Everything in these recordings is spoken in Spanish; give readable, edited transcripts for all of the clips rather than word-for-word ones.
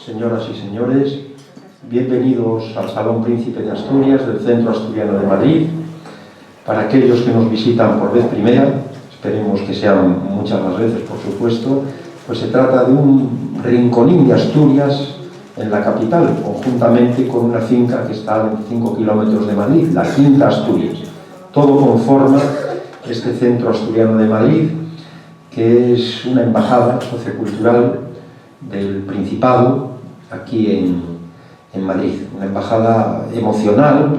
señoras y señores, bienvenidos al Salón Príncipe de Asturias del Centro Asturiano de Madrid. Para aquellos que nos visitan por vez primera, esperemos que sean muchas más veces, por supuesto, pues se trata de un rinconín de Asturias en la capital, conjuntamente con una finca que está a 25 kilómetros de Madrid, la Quinta Asturias. Todo conforma este Centro Asturiano de Madrid, que es una embajada sociocultural del Principado aquí en Madrid, una embajada emocional,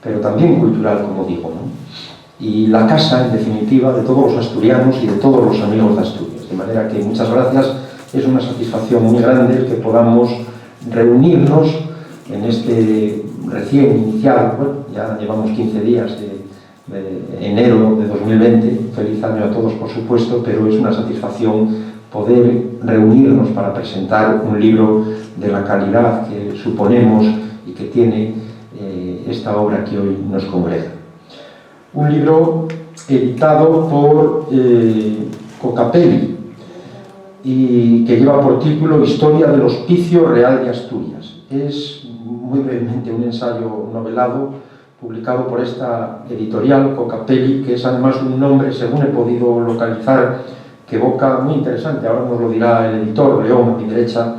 pero también cultural, como digo, ¿no? Y la casa, en definitiva, de todos los asturianos y de todos los amigos de Asturias. De manera que muchas gracias, es una satisfacción muy grande el que podamos reunirnos en este recién iniciado, bueno, ya llevamos 15 días de enero de 2020, feliz año a todos por supuesto, pero es una satisfacción poder reunirnos para presentar un libro de la calidad que suponemos y que tiene esta obra que hoy nos congrega. Un libro editado por Cocapelli y que lleva por título Historia del Hospicio Real de Asturias. Es muy brevemente un ensayo novelado publicado por esta editorial Cocapelli, que es además un nombre, según he podido localizar, que evoca, muy interesante, ahora nos lo dirá el editor, León, a mi derecha,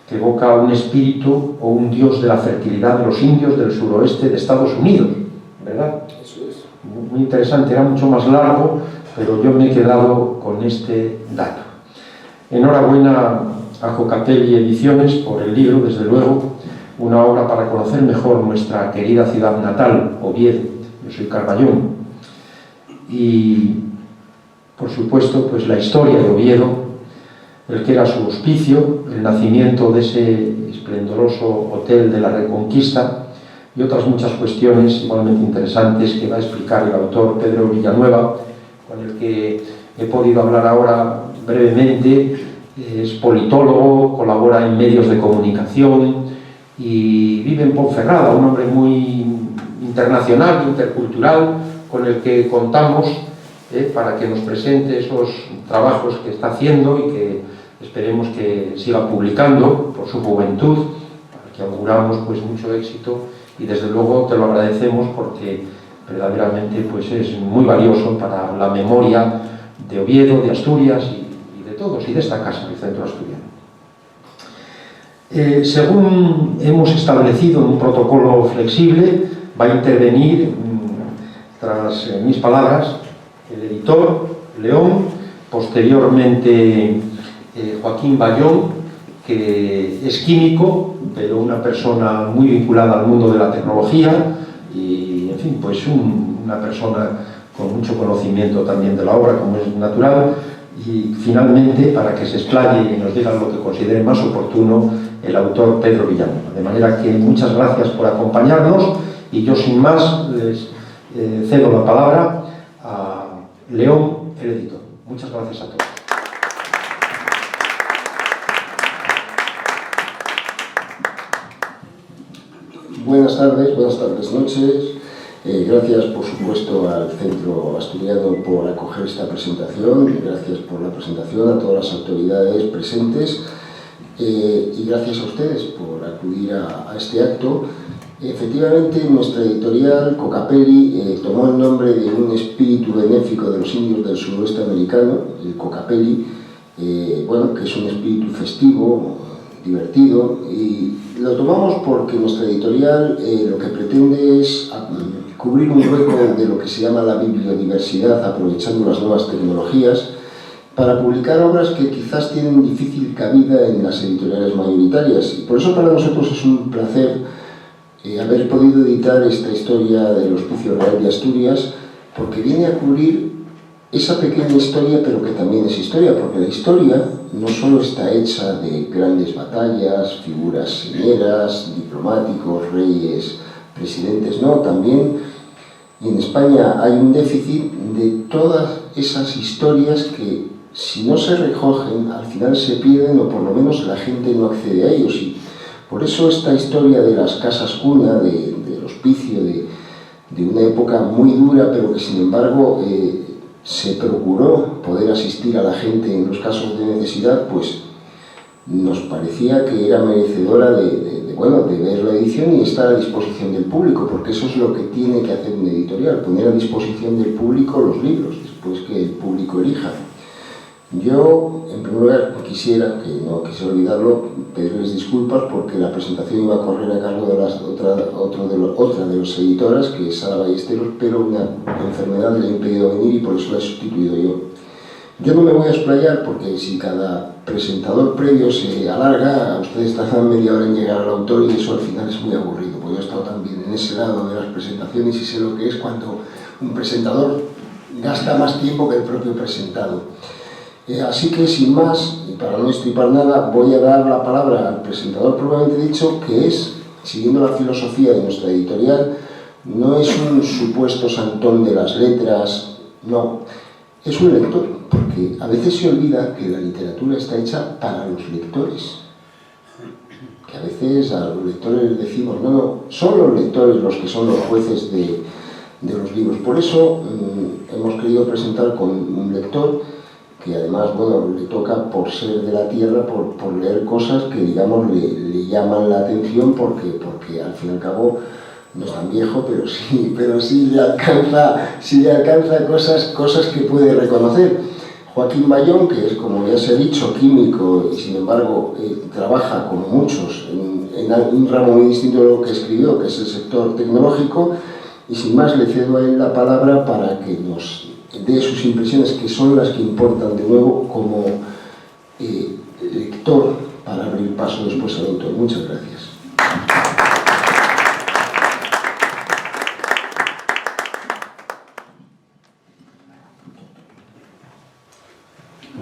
que evoca un espíritu o un dios de la fertilidad de los indios del suroeste de Estados Unidos, ¿verdad? Eso es. Muy interesante, era mucho más largo, pero yo me he quedado con este dato. Enhorabuena a Cocapelli Ediciones por el libro, desde luego, una obra para conocer mejor nuestra querida ciudad natal, Oviedo. Yo soy Carballón. Y, por supuesto, pues la historia de Oviedo, el que era su hospicio, el nacimiento de ese esplendoroso hotel de la Reconquista y otras muchas cuestiones igualmente interesantes que va a explicar el autor Pedro Villanueva, con el que he podido hablar ahora brevemente. Es politólogo, colabora en medios de comunicación y vive en Ponferrada, un hombre muy internacional, intercultural, con el que contamos para que nos presente esos trabajos que está haciendo y que esperemos que siga publicando por su juventud, para que auguramos pues mucho éxito y desde luego te lo agradecemos porque verdaderamente pues es muy valioso para la memoria de Oviedo, de Asturias y de todos y de esta casa del Centro Asturiano. Según hemos establecido un protocolo flexible, va a intervenir, tras mis palabras, el editor, León, posteriormente Joaquín Bayón, que es químico, pero una persona muy vinculada al mundo de la tecnología y, en fin, pues una persona con mucho conocimiento también de la obra, como es natural, y finalmente, para que se explaye y nos diga lo que considere más oportuno, el autor Pedro Villanueva. De manera que muchas gracias por acompañarnos y yo sin más les cedo la palabra a León, el editor. Muchas gracias a todos. Buenas tardes, noches. Gracias, por supuesto, al Centro Asturiano por acoger esta presentación. Gracias por la presentación a todas las autoridades presentes. Y gracias a ustedes por acudir a este acto. Efectivamente, nuestra editorial, Cocapelli, tomó el nombre de un espíritu benéfico de los indios del suroeste americano, el Cocapelli, bueno, que es un espíritu festivo, divertido, y lo tomamos porque nuestra editorial lo que pretende es cubrir un hueco de lo que se llama la bibliodiversidad, aprovechando las nuevas tecnologías, para publicar obras que quizás tienen difícil cabida en las editoriales mayoritarias. Y por eso para nosotros es un placer haber podido editar esta historia del Hospicio Real de Asturias, porque viene a cubrir esa pequeña historia, pero que también es historia, porque la historia no solo está hecha de grandes batallas, figuras señeras, diplomáticos, reyes, presidentes, no, también en España hay un déficit de todas esas historias que, si no se recogen, al final se pierden o por lo menos la gente no accede a ellos. Y por eso esta historia de las casas cuna, del hospicio, de una época muy dura, pero que sin embargo se procuró poder asistir a la gente en los casos de necesidad, pues nos parecía que era merecedora bueno, de ver la edición y estar a disposición del público, porque eso es lo que tiene que hacer un editorial, poner a disposición del público los libros, después que el público elija. Yo, en primer lugar, quisiera, que no quisiera olvidarlo, pedirles disculpas porque la presentación iba a correr a cargo de otra de las editoras, que es Sara Ballesteros, pero una enfermedad le ha impedido venir y por eso la he sustituido yo. Yo no me voy a explayar porque si cada presentador previo se alarga, ustedes tardan media hora en llegar al autor y eso al final es muy aburrido, porque yo he estado también en ese lado de las presentaciones y sé lo que es cuando un presentador gasta más tiempo que el propio presentado. Así que sin más, y para no estripar nada, voy a dar la palabra al presentador propiamente dicho, que es, siguiendo la filosofía de nuestra editorial, no es un supuesto santón de las letras, no, es un lector, porque a veces se olvida que la literatura está hecha para los lectores. Que a veces a los lectores les decimos, no, son los lectores los que son los jueces de los libros. Por eso hemos querido presentar con un lector que además, bueno, le toca por ser de la tierra, por leer cosas que, digamos, le llaman la atención porque al fin y al cabo no es tan viejo, pero sí le alcanza cosas que puede reconocer. Joaquín Bayón, que es, como ya se ha dicho, químico y sin embargo trabaja como muchos en un ramo muy distinto de lo que escribió, que es el sector tecnológico, y sin más le cedo a él la palabra para que nos dé sus impresiones, que son las que importan de nuevo como lector, para abrir paso después al autor. Muchas gracias.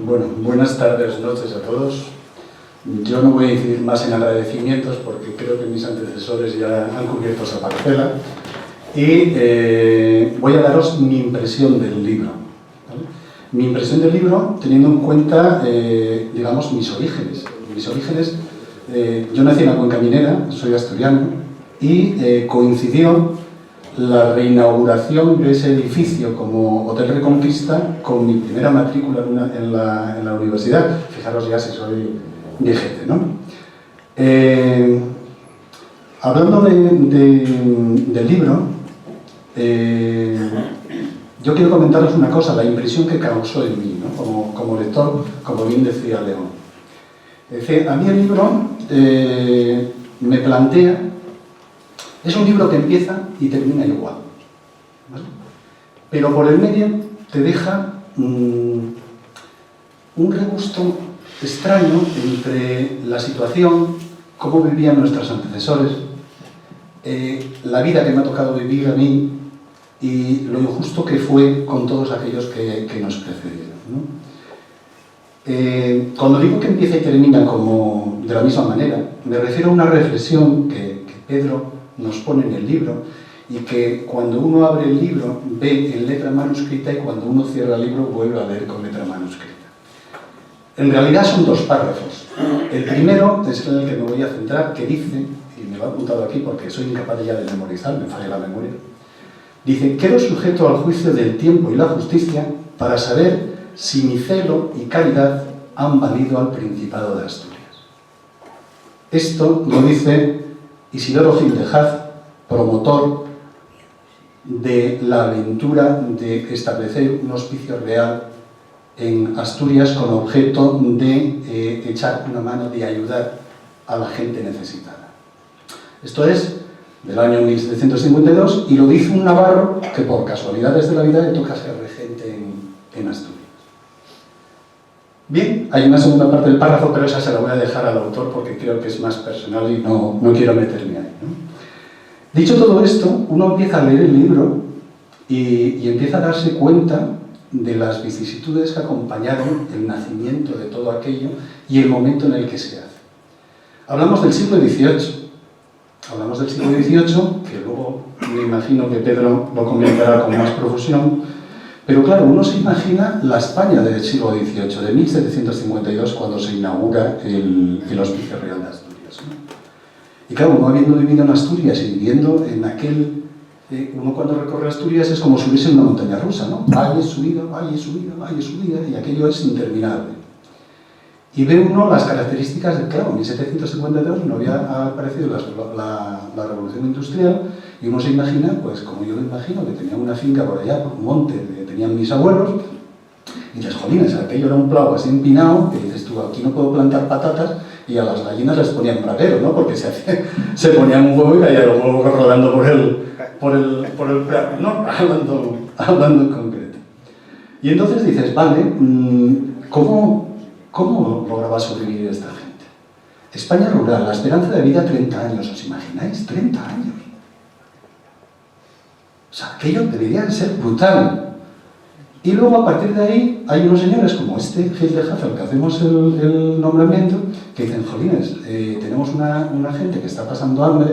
Bueno, buenas tardes, noches a todos. Yo no voy a incidir más en agradecimientos porque creo que mis antecesores ya han cubierto esa parcela y voy a daros mi impresión del libro, ¿vale? Mi impresión del libro teniendo en cuenta, digamos, mis orígenes. Yo nací en la Cuenca Minera, soy asturiano y coincidió la reinauguración de ese edificio como Hotel Reconquista con mi primera matrícula en la universidad. Fijaros ya si soy viejete, ¿no? Hablando del libro, yo quiero comentaros una cosa, la impresión que causó en mí, ¿no? como lector, como bien decía León. Es decir, a mí el libro me plantea. Es un libro que empieza y termina igual, ¿vale? Pero por el medio te deja un regusto extraño entre la situación, cómo vivían nuestros antecesores, la vida que me ha tocado vivir a mí y lo injusto que fue con todos aquellos que nos precedieron, ¿no? Cuando digo que empieza y termina como de la misma manera, me refiero a una reflexión que Pedro nos pone en el libro y que cuando uno abre el libro ve en letra manuscrita y cuando uno cierra el libro vuelve a ver con letra manuscrita. En realidad son dos párrafos. El primero es en el que me voy a centrar, que dice, y me lo he apuntado aquí porque soy incapaz ya de memorizar, me falla la memoria, dice: quedo sujeto al juicio del tiempo y la justicia para saber si mi celo y caridad han valido al Principado de Asturias. Esto lo dice Isidoro Gil de Haz, promotor de la aventura de establecer un hospicio real en Asturias con objeto de echar una mano, de ayudar a la gente necesitada. Esto es del año 1752 y lo dice un navarro que por casualidades de la vida le toca ser regente en Asturias. Bien, hay una segunda parte del párrafo, pero esa se la voy a dejar al autor porque creo que es más personal y no quiero meterme ahí, ¿no? Dicho todo esto, uno empieza a leer el libro y empieza a darse cuenta de las vicisitudes que acompañaron el nacimiento de todo aquello y el momento en el que se hace. Hablamos del siglo XVIII. Hablamos del siglo XVIII, que luego me imagino que Pedro lo comentará con más profusión. Pero claro, uno se imagina la España del siglo XVIII, de 1752, cuando se inaugura el Hospicio Real de Asturias, ¿no? Y claro, uno habiendo vivido en Asturias y viviendo en aquel... uno cuando recorre Asturias es como subirse en una montaña rusa, ¿no? Valle, subida, y aquello es interminable. y ve uno las características de, claro, en 1752 no había aparecido la revolución industrial, y uno se imagina, pues como yo lo imagino, que tenía una finca por allá, por un monte, que tenían mis abuelos, y dices, jolines, aquello era un plau así empinado, que dices tú, aquí no puedo plantar patatas, y a las gallinas les ponían bravero, ¿no? Porque se ponían un huevo y caía el huevo rodando por el prado, ¿no? Hablando en concreto. Y entonces dices, vale, ¿cómo lograba sobrevivir esta gente? España rural, la esperanza de vida 30 años, ¿os imagináis? 30 años. O sea, aquello debería de ser brutal. Y luego, a partir de ahí, hay unos señores como este Gil de Hazel, que hacemos el nombramiento, que dicen, jolines, tenemos una gente que está pasando hambre,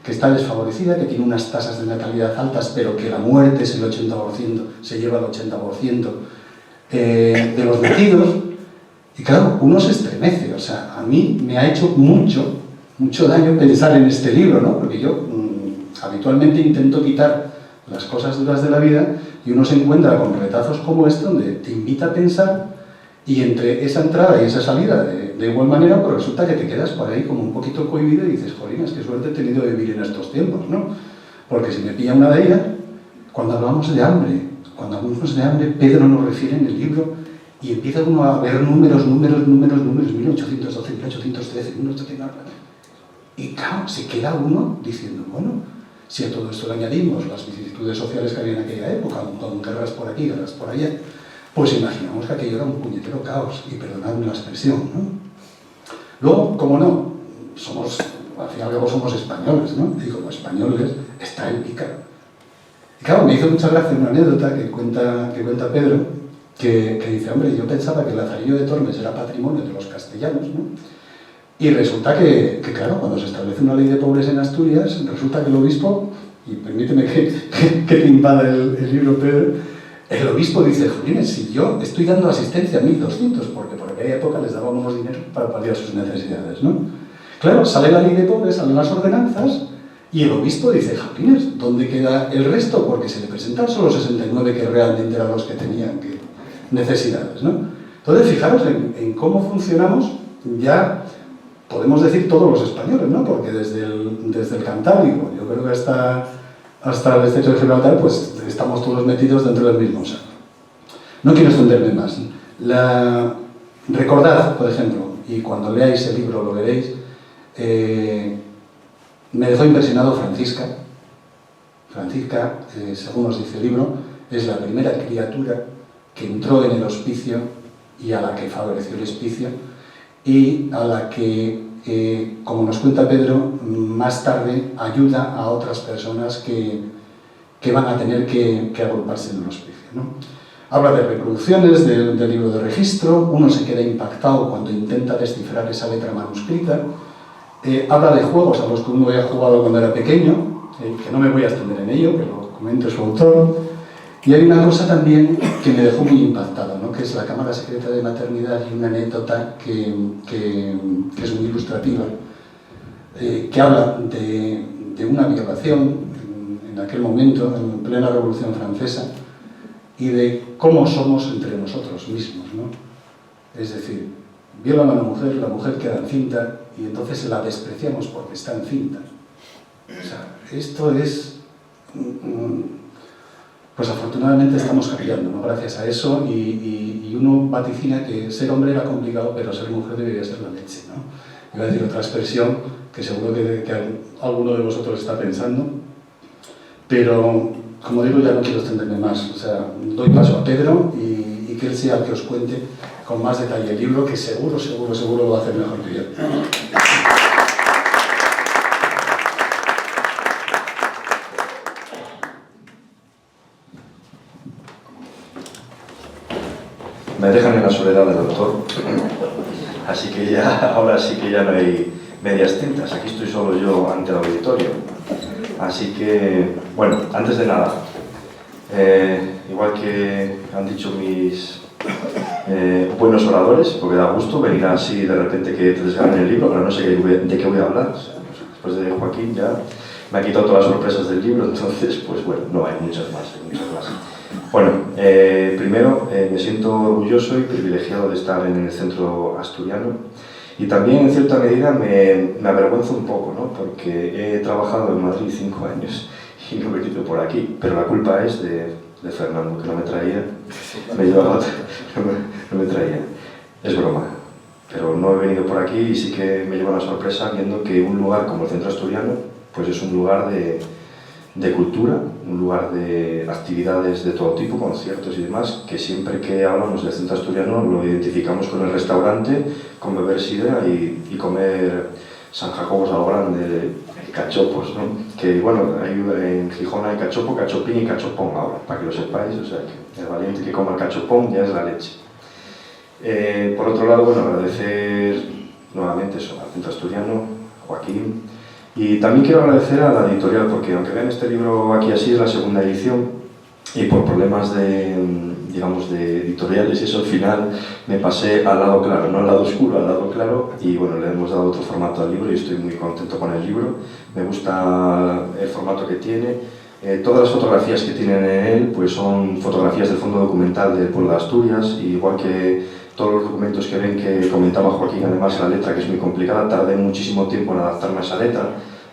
que está desfavorecida, que tiene unas tasas de natalidad altas, pero que la muerte es el 80%, se lleva el 80% de los nacidos. Y claro, uno se estremece. O sea, a mí me ha hecho mucho daño pensar en este libro, ¿no? Porque yo habitualmente intento quitar las cosas duras de la vida, y uno se encuentra con retazos como este donde te invita a pensar, y entre esa entrada y esa salida de igual manera, pues resulta que te quedas por ahí como un poquito cohibido y dices, jolines, qué suerte he tenido de vivir en estos tiempos, ¿no? Porque si me pilla una de ellas, cuando hablamos de hambre, Pedro nos refiere en el libro, y empieza uno a ver números, 1812, 1813, 1813, y claro, se queda uno diciendo, bueno, si a todo esto le añadimos las vicisitudes sociales que había en aquella época, con guerras por aquí, guerras por allá, pues imaginamos que aquello era un puñetero caos, y perdonadme la expresión, ¿no? Luego, como no, al fin y al cabo somos españoles, ¿no? Y como españoles está el pícaro. Y claro, me hizo mucha gracia una anécdota que cuenta Pedro, que dice, hombre, yo pensaba que el Lazarillo de Tormes era patrimonio de los castellanos, ¿no? Y resulta que, claro, cuando se establece una ley de pobres en Asturias, resulta que el obispo, y permíteme que te invada el libro, Pedro, el obispo dice, jolines, si yo estoy dando asistencia a 1.200, porque por aquella época les dábamos dinero para paliar sus necesidades, ¿no? Claro, sale la ley de pobres, salen las ordenanzas, y el obispo dice, jolines, ¿dónde queda el resto? Porque se le presentan solo 69 que realmente eran los que tenían necesidades, ¿no? Entonces, fijaros en cómo funcionamos ya. Podemos decir todos los españoles, ¿no? Porque desde el Cantábrico, yo creo que hasta el estrecho de Gibraltar, pues estamos todos metidos dentro del mismo saco. No quiero extenderme más. Recordad, por ejemplo, y cuando leáis el libro lo veréis, me dejó impresionado Francisca. Francisca, según nos dice el libro, es la primera criatura que entró en el hospicio y a la que favoreció el hospicio, y a la que, como nos cuenta Pedro, más tarde ayuda a otras personas que van a tener que agruparse en el hospicio, ¿no? Habla de reproducciones del libro de registro, uno se queda impactado cuando intenta descifrar esa letra manuscrita, habla de juegos a los que uno había jugado cuando era pequeño, que no me voy a extender en ello, que lo comente su autor. Y hay una cosa también que me dejó muy impactado, ¿no? Que es la cámara secreta de maternidad, y una anécdota que es muy ilustrativa, que habla de una violación en aquel momento, en plena Revolución Francesa, y de cómo somos entre nosotros mismos, ¿no? Es decir, violan a la mujer queda encinta, y entonces la despreciamos porque está encinta. O sea, esto es... Pues afortunadamente estamos cambiando, ¿no? Gracias a eso, y uno vaticina que ser hombre era complicado, pero ser mujer debería ser la leche, ¿no? Iba a decir otra expresión que seguro que alguno de vosotros está pensando, pero como digo, ya no quiero extenderme más. O sea, doy paso a Pedro y que él sea el que os cuente con más detalle el libro, que seguro lo va a hacer mejor que yo. Me dejan en la soledad del autor, así que ya, ahora sí que ya no hay medias tintas, aquí estoy solo yo ante el auditorio. Así que, bueno, antes de nada, igual que han dicho mis buenos oradores, porque da gusto venir así de repente que te desgarren el libro, pero no sé de qué voy a hablar. O sea, pues después de Joaquín ya me ha quitado todas las sorpresas del libro, entonces, pues bueno, no hay muchas más. Bueno, primero me siento orgulloso y privilegiado de estar en el centro asturiano y también en cierta medida me avergüenzo un poco, ¿no? Porque he trabajado en Madrid 5 años y no he venido por aquí, pero la culpa es de Fernando, que no me traía, me llevaba, no me traía, es broma. Pero no he venido por aquí y sí que me lleva una sorpresa viendo que un lugar como el centro asturiano pues es un lugar de cultura, un lugar de actividades de todo tipo, conciertos y demás, que siempre que hablamos del centro asturiano lo identificamos con el restaurante, con beber sidra y comer San Jacobos a lo grande, cachopos, ¿no? Que bueno, en Gijón hay cachopo, cachopín y cachopón ahora, para que lo sepáis, o sea que el valiente que coma el cachopón ya es la leche. Por otro lado, bueno, agradecer nuevamente eso, al centro asturiano, Joaquín, y también quiero agradecer a la editorial, porque aunque vean este libro aquí así, es la segunda edición, y por problemas de, digamos, de editoriales y eso, al final me pasé al lado claro, no al lado oscuro, al lado claro, y bueno, le hemos dado otro formato al libro y estoy muy contento con el libro. Me gusta el formato que tiene. Todas las fotografías que tienen en él pues son fotografías del Fondo Documental del Pueblo de Asturias, y igual que todos los documentos que ven que comentaba Joaquín, además la letra que es muy complicada, tardé muchísimo tiempo en adaptarme a esa letra,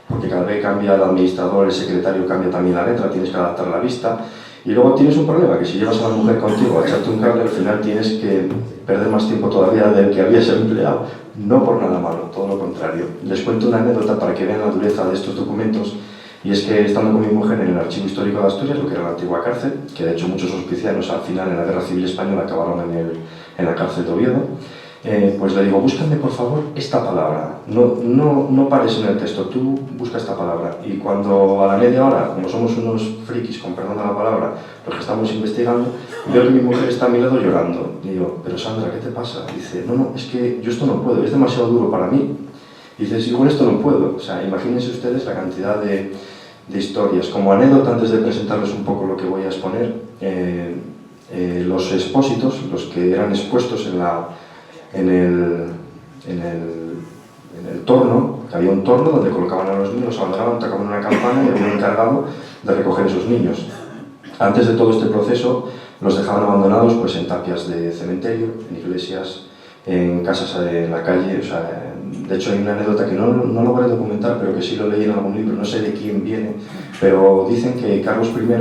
porque cada vez cambia el administrador, el secretario, cambia también la letra, tienes que adaptar la vista. Y luego tienes un problema, que si llevas a la mujer contigo a echarte un cable, al final tienes que perder más tiempo todavía del que habías empleado. No por nada malo, todo lo contrario. Les cuento una anécdota para que vean la dureza de estos documentos, y es que estando con mi mujer en el Archivo Histórico de Asturias, lo que era la antigua cárcel, que de hecho muchos hospicianos al final en la Guerra Civil Española acabaron en la cárcel de Oviedo, pues le digo, búscame por favor esta palabra, no pares en el texto, tú busca esta palabra. Y cuando a la media hora, como somos unos frikis, con perdón de la palabra, los que estamos investigando, veo que mi mujer está a mi lado llorando. Y digo, pero Sandra, ¿qué te pasa? Dice, no, es que yo esto no puedo, es demasiado duro para mí. Y dice, sí, con esto no puedo. O sea, imagínense ustedes la cantidad de historias. Como anécdota, antes de presentarles un poco lo que voy a exponer, los expósitos, los que eran expuestos en el torno, que había un torno donde colocaban a los niños, los abandonaban, tocaban una campana y había un encargado de recoger esos niños. Antes de todo este proceso los dejaban abandonados pues, en tapias de cementerio, en iglesias, en casas en la calle. O sea, de hecho hay una anécdota que no logré documentar, pero que sí lo leí en algún libro, no sé de quién viene, pero dicen que Carlos I,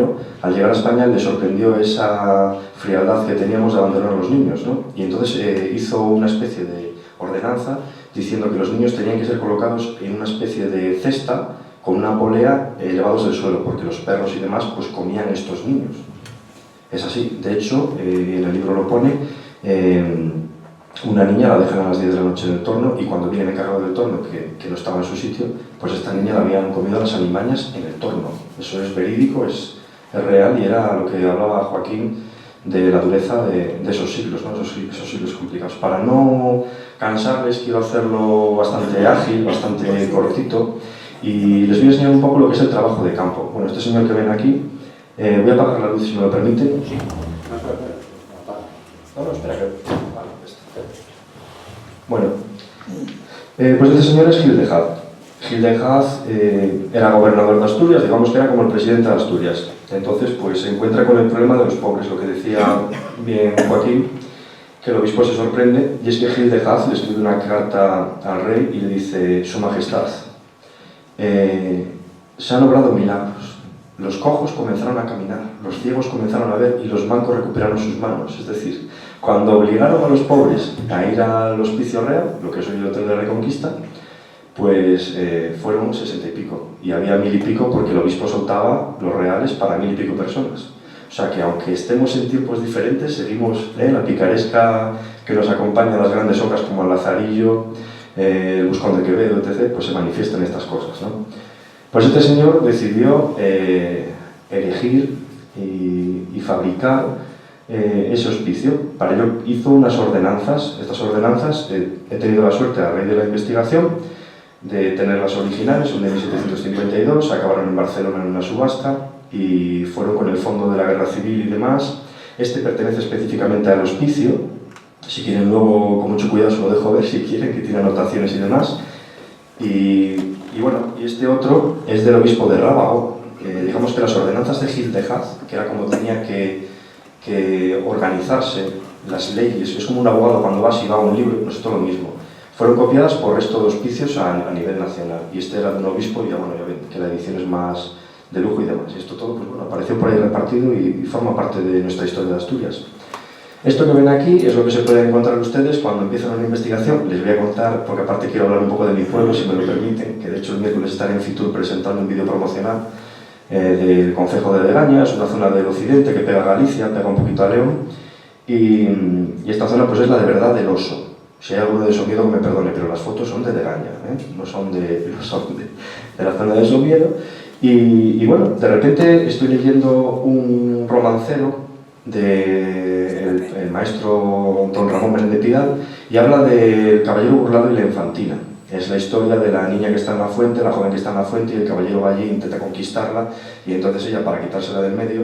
al llegar a España, le sorprendió esa frialdad que teníamos de abandonar a los niños, ¿no? Y entonces hizo una especie de ordenanza diciendo que los niños tenían que ser colocados en una especie de cesta con una polea elevados del suelo, porque los perros y demás pues comían estos niños. Es así, de hecho, en el libro lo pone, una niña la dejan a las 10 de la noche en el torno, y cuando viene el encargado del torno, que no estaba en su sitio, pues esta niña la habían comido las alimañas en el torno. Eso es verídico, es real, y era lo que hablaba Joaquín de la dureza de esos siglos, ¿no? esos siglos complicados. Para no cansarles, quiero hacerlo bastante ágil, bastante cortito, y les voy a enseñar un poco lo que es el trabajo de campo. Bueno, este señor que ven aquí, voy a apagar la luz si me lo permiten. No, espera que... Bueno, pues este señor es Gil de Haz. Gil de Haz era gobernador de Asturias, digamos que era como el presidente de Asturias. Entonces, pues se encuentra con el problema de los pobres, lo que decía bien Joaquín, que el obispo se sorprende, y es que Gil de Haz le escribe una carta al rey y le dice: Su Majestad, se han obrado milagros. Los cojos comenzaron a caminar, los ciegos comenzaron a ver y los mancos recuperaron sus manos. Es decir, cuando obligaron a los pobres a ir al Hospicio Real, lo que es hoy el Hotel de la Reconquista, pues fueron 60 y pico. Y había 1000 y pico porque el obispo soltaba los reales para 1000 y pico personas. O sea que aunque estemos en tiempos diferentes, seguimos la picaresca que nos acompaña a las grandes obras como el Lazarillo, el Buscón de Quevedo, etc., pues se manifiestan estas cosas, ¿no? Pues este señor decidió elegir y fabricar ese hospicio. Para ello hizo unas ordenanzas. Estas ordenanzas, he tenido la suerte, a raíz de la investigación, de tenerlas originales, son de 1752, acabaron en Barcelona en una subasta y fueron con el fondo de la Guerra Civil y demás. Este pertenece específicamente al hospicio. Si quieren luego, con mucho cuidado, se lo dejo ver si quieren, que tiene anotaciones y demás. Y bueno, y este otro es del obispo de Rábago, digamos que las ordenanzas de Gil de Haz, que era como tenía que organizarse las leyes, es como un abogado cuando vas y va a un libro, pues esto es lo mismo. Fueron copiadas por resto de hospicios a nivel nacional, y este era de un obispo, y ya, bueno, ya ven que la edición es más de lujo y demás. Y esto todo, pues bueno, apareció por ahí repartido y forma parte de nuestra historia de Asturias. Esto que ven aquí es lo que se pueden encontrar ustedes cuando empiezan una investigación. Les voy a contar, porque aparte quiero hablar un poco de mi pueblo, si me lo permiten, que de hecho el miércoles estaré en Fitur presentando un vídeo promocional del concejo de Degaña. Es una zona del occidente que pega a Galicia, pega un poquito a León, y esta zona pues es la de verdad del Oso. Si hay alguno de Somiedo que me perdone, pero las fotos son de Degaña, no son de la zona de Somiedo. Y bueno, de repente estoy leyendo un romancero del maestro don Ramón Menéndez de Pidal, y habla del caballero burlado y la infantina. Es la historia de la niña que está en la fuente, la joven que está en la fuente, y el caballero va allí e intenta conquistarla, y entonces ella, para quitársela del medio,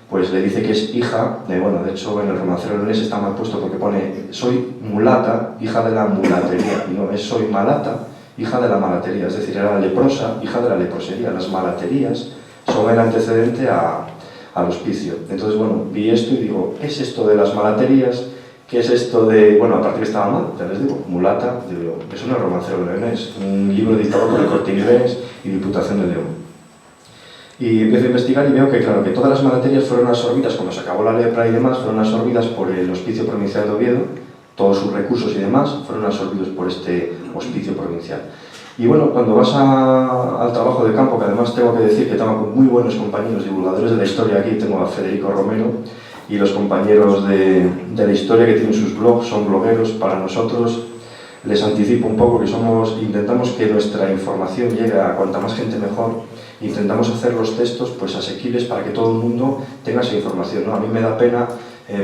pues le dice que es hija de, bueno, de hecho en el romancero leonés está mal puesto porque pone soy mulata, hija de la mulatería, y no, es soy malata, hija de la malatería, es decir, era la leprosa, hija de la leprosería. Las malaterías son el antecedente al hospicio. Entonces, bueno, vi esto y digo, ¿qué es esto de las malaterías? ¿Qué es esto de...? Bueno, aparte que estaba mal, ya les digo, mulata, digo, es un romancero leonés, un libro editado por el Corte Inglés y Diputación de León. Y empiezo a investigar y veo que, claro, que todas las malaterías fueron absorbidas, cuando se acabó la lepra y demás, fueron absorbidas por el Hospicio Provincial de Oviedo, todos sus recursos y demás fueron absorbidos por este Hospicio Provincial. Y bueno, cuando vas al trabajo de campo, que además tengo que decir que tengo muy buenos compañeros divulgadores de la historia aquí, tengo a Federico Romero, y los compañeros de la historia que tienen sus blogs, son blogueros. Para nosotros, les anticipo un poco que intentamos que nuestra información llegue a cuanta más gente mejor, intentamos hacer los textos pues asequibles para que todo el mundo tenga esa información, ¿no? A mí me da pena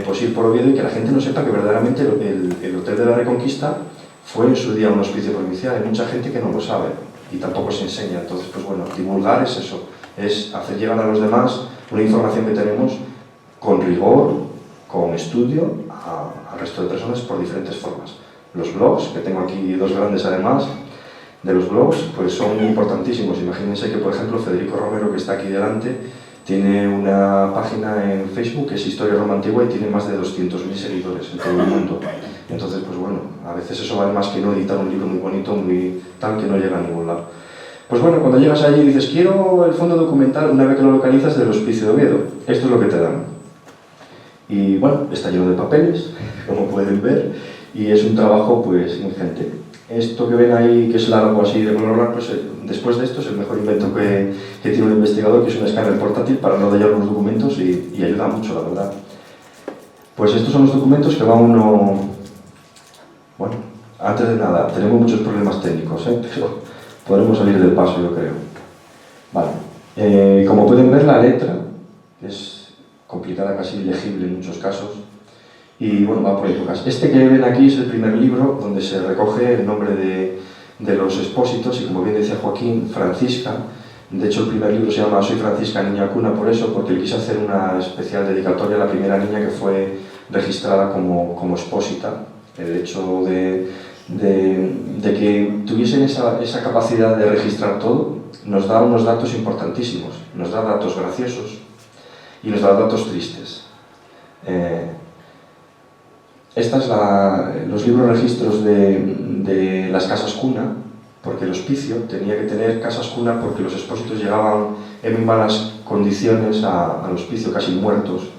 pues ir por Oviedo y que la gente no sepa que verdaderamente el Hotel de la Reconquista fue en su día un hospicio provincial. Hay mucha gente que no lo sabe y tampoco se enseña. Entonces, pues bueno, divulgar es eso, es hacer llegar a los demás una información que tenemos con rigor, con estudio, al resto de personas por diferentes formas. Los blogs, que tengo aquí dos grandes además, de los blogs, pues son importantísimos. Imagínense que, por ejemplo, Federico Romero, que está aquí delante, tiene una página en Facebook que es Historia Roma Antigua y tiene más de 200.000 seguidores en todo el mundo. Entonces, pues bueno, a veces eso vale más que no editar un libro muy bonito, muy tal, que no llega a ningún lado. Pues bueno, cuando llegas allí y dices, quiero el fondo documental, una vez que lo localizas, del Hospicio de Oviedo. Esto es lo que te dan. Y bueno, está lleno de papeles, como pueden ver, y es un trabajo pues ingente. Esto que ven ahí, que es largo así de color blanco, pues después de esto es el mejor invento que tiene un investigador, que es un escáner portátil para no dañar los documentos, y ayuda mucho, la verdad. Pues estos son los documentos que va uno... Bueno, antes de nada, tenemos muchos problemas técnicos, pero podremos salir del paso, yo creo. Vale, como pueden ver, la letra es complicada, casi ilegible en muchos casos, y bueno, va por épocas. Este que ven aquí es el primer libro donde se recoge el nombre de los expósitos, y como bien decía Joaquín, Francisca. De hecho, el primer libro se llama Soy Francisca, niña cuna, por eso, porque él quiso hacer una especial dedicatoria a la primera niña que fue registrada como expósita. El hecho de que tuviesen esa capacidad de registrar todo nos da unos datos importantísimos, nos da datos graciosos y nos da datos tristes. Los libros registros de las casas cuna, porque el hospicio tenía que tener casas cuna porque los expósitos llegaban en muy malas condiciones al hospicio, casi muertos.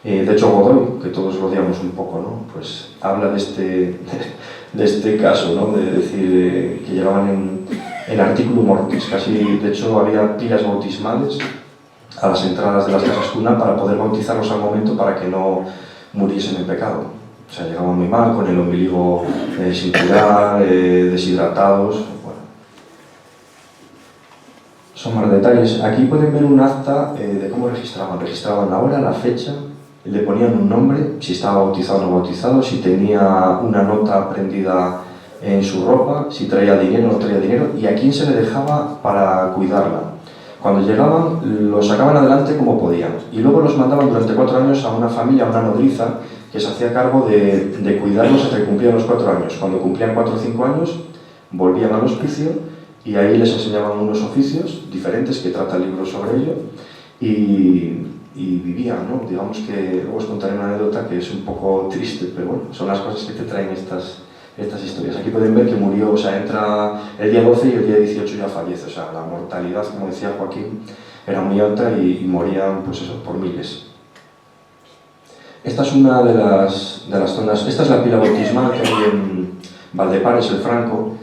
De hecho, Godoy, que todos lo odiamos un poco, ¿no? Pues habla de este caso, ¿no? De decir que llegaban en artículo mortis, casi, de hecho había pilas bautismales a las entradas de las casas cuna para poder bautizarlos al momento para que no muriesen en pecado. O sea, llegaban muy mal, con el ombligo sin curar, deshidratados. Bueno. Son más detalles. Aquí pueden ver un acta de cómo registraban. Registraban la hora, la fecha, le ponían un nombre, si estaba bautizado o no bautizado, si tenía una nota prendida en su ropa, si traía dinero o no traía dinero, y a quién se le dejaba para cuidarla. Cuando llegaban, los sacaban adelante como podían, y luego los mandaban durante 4 años a una familia, a una nodriza, que se hacía cargo de cuidarlos hasta que cumplían los 4 años. Cuando cumplían 4 o 5 años, volvían al hospicio y ahí les enseñaban unos oficios diferentes que trata el libro sobre ello y vivían, ¿no? Digamos que luego os contaré una anécdota que es un poco triste, pero bueno, son las cosas que te traen estas historias. Aquí pueden ver que murió, o sea, entra el día 12 y el día 18 ya fallece, o sea, la mortalidad, como decía Joaquín, era muy alta y morían, pues eso, por miles. Esta es una de las zonas, esta es la pila bautismal que hay en Valdepares, el Franco.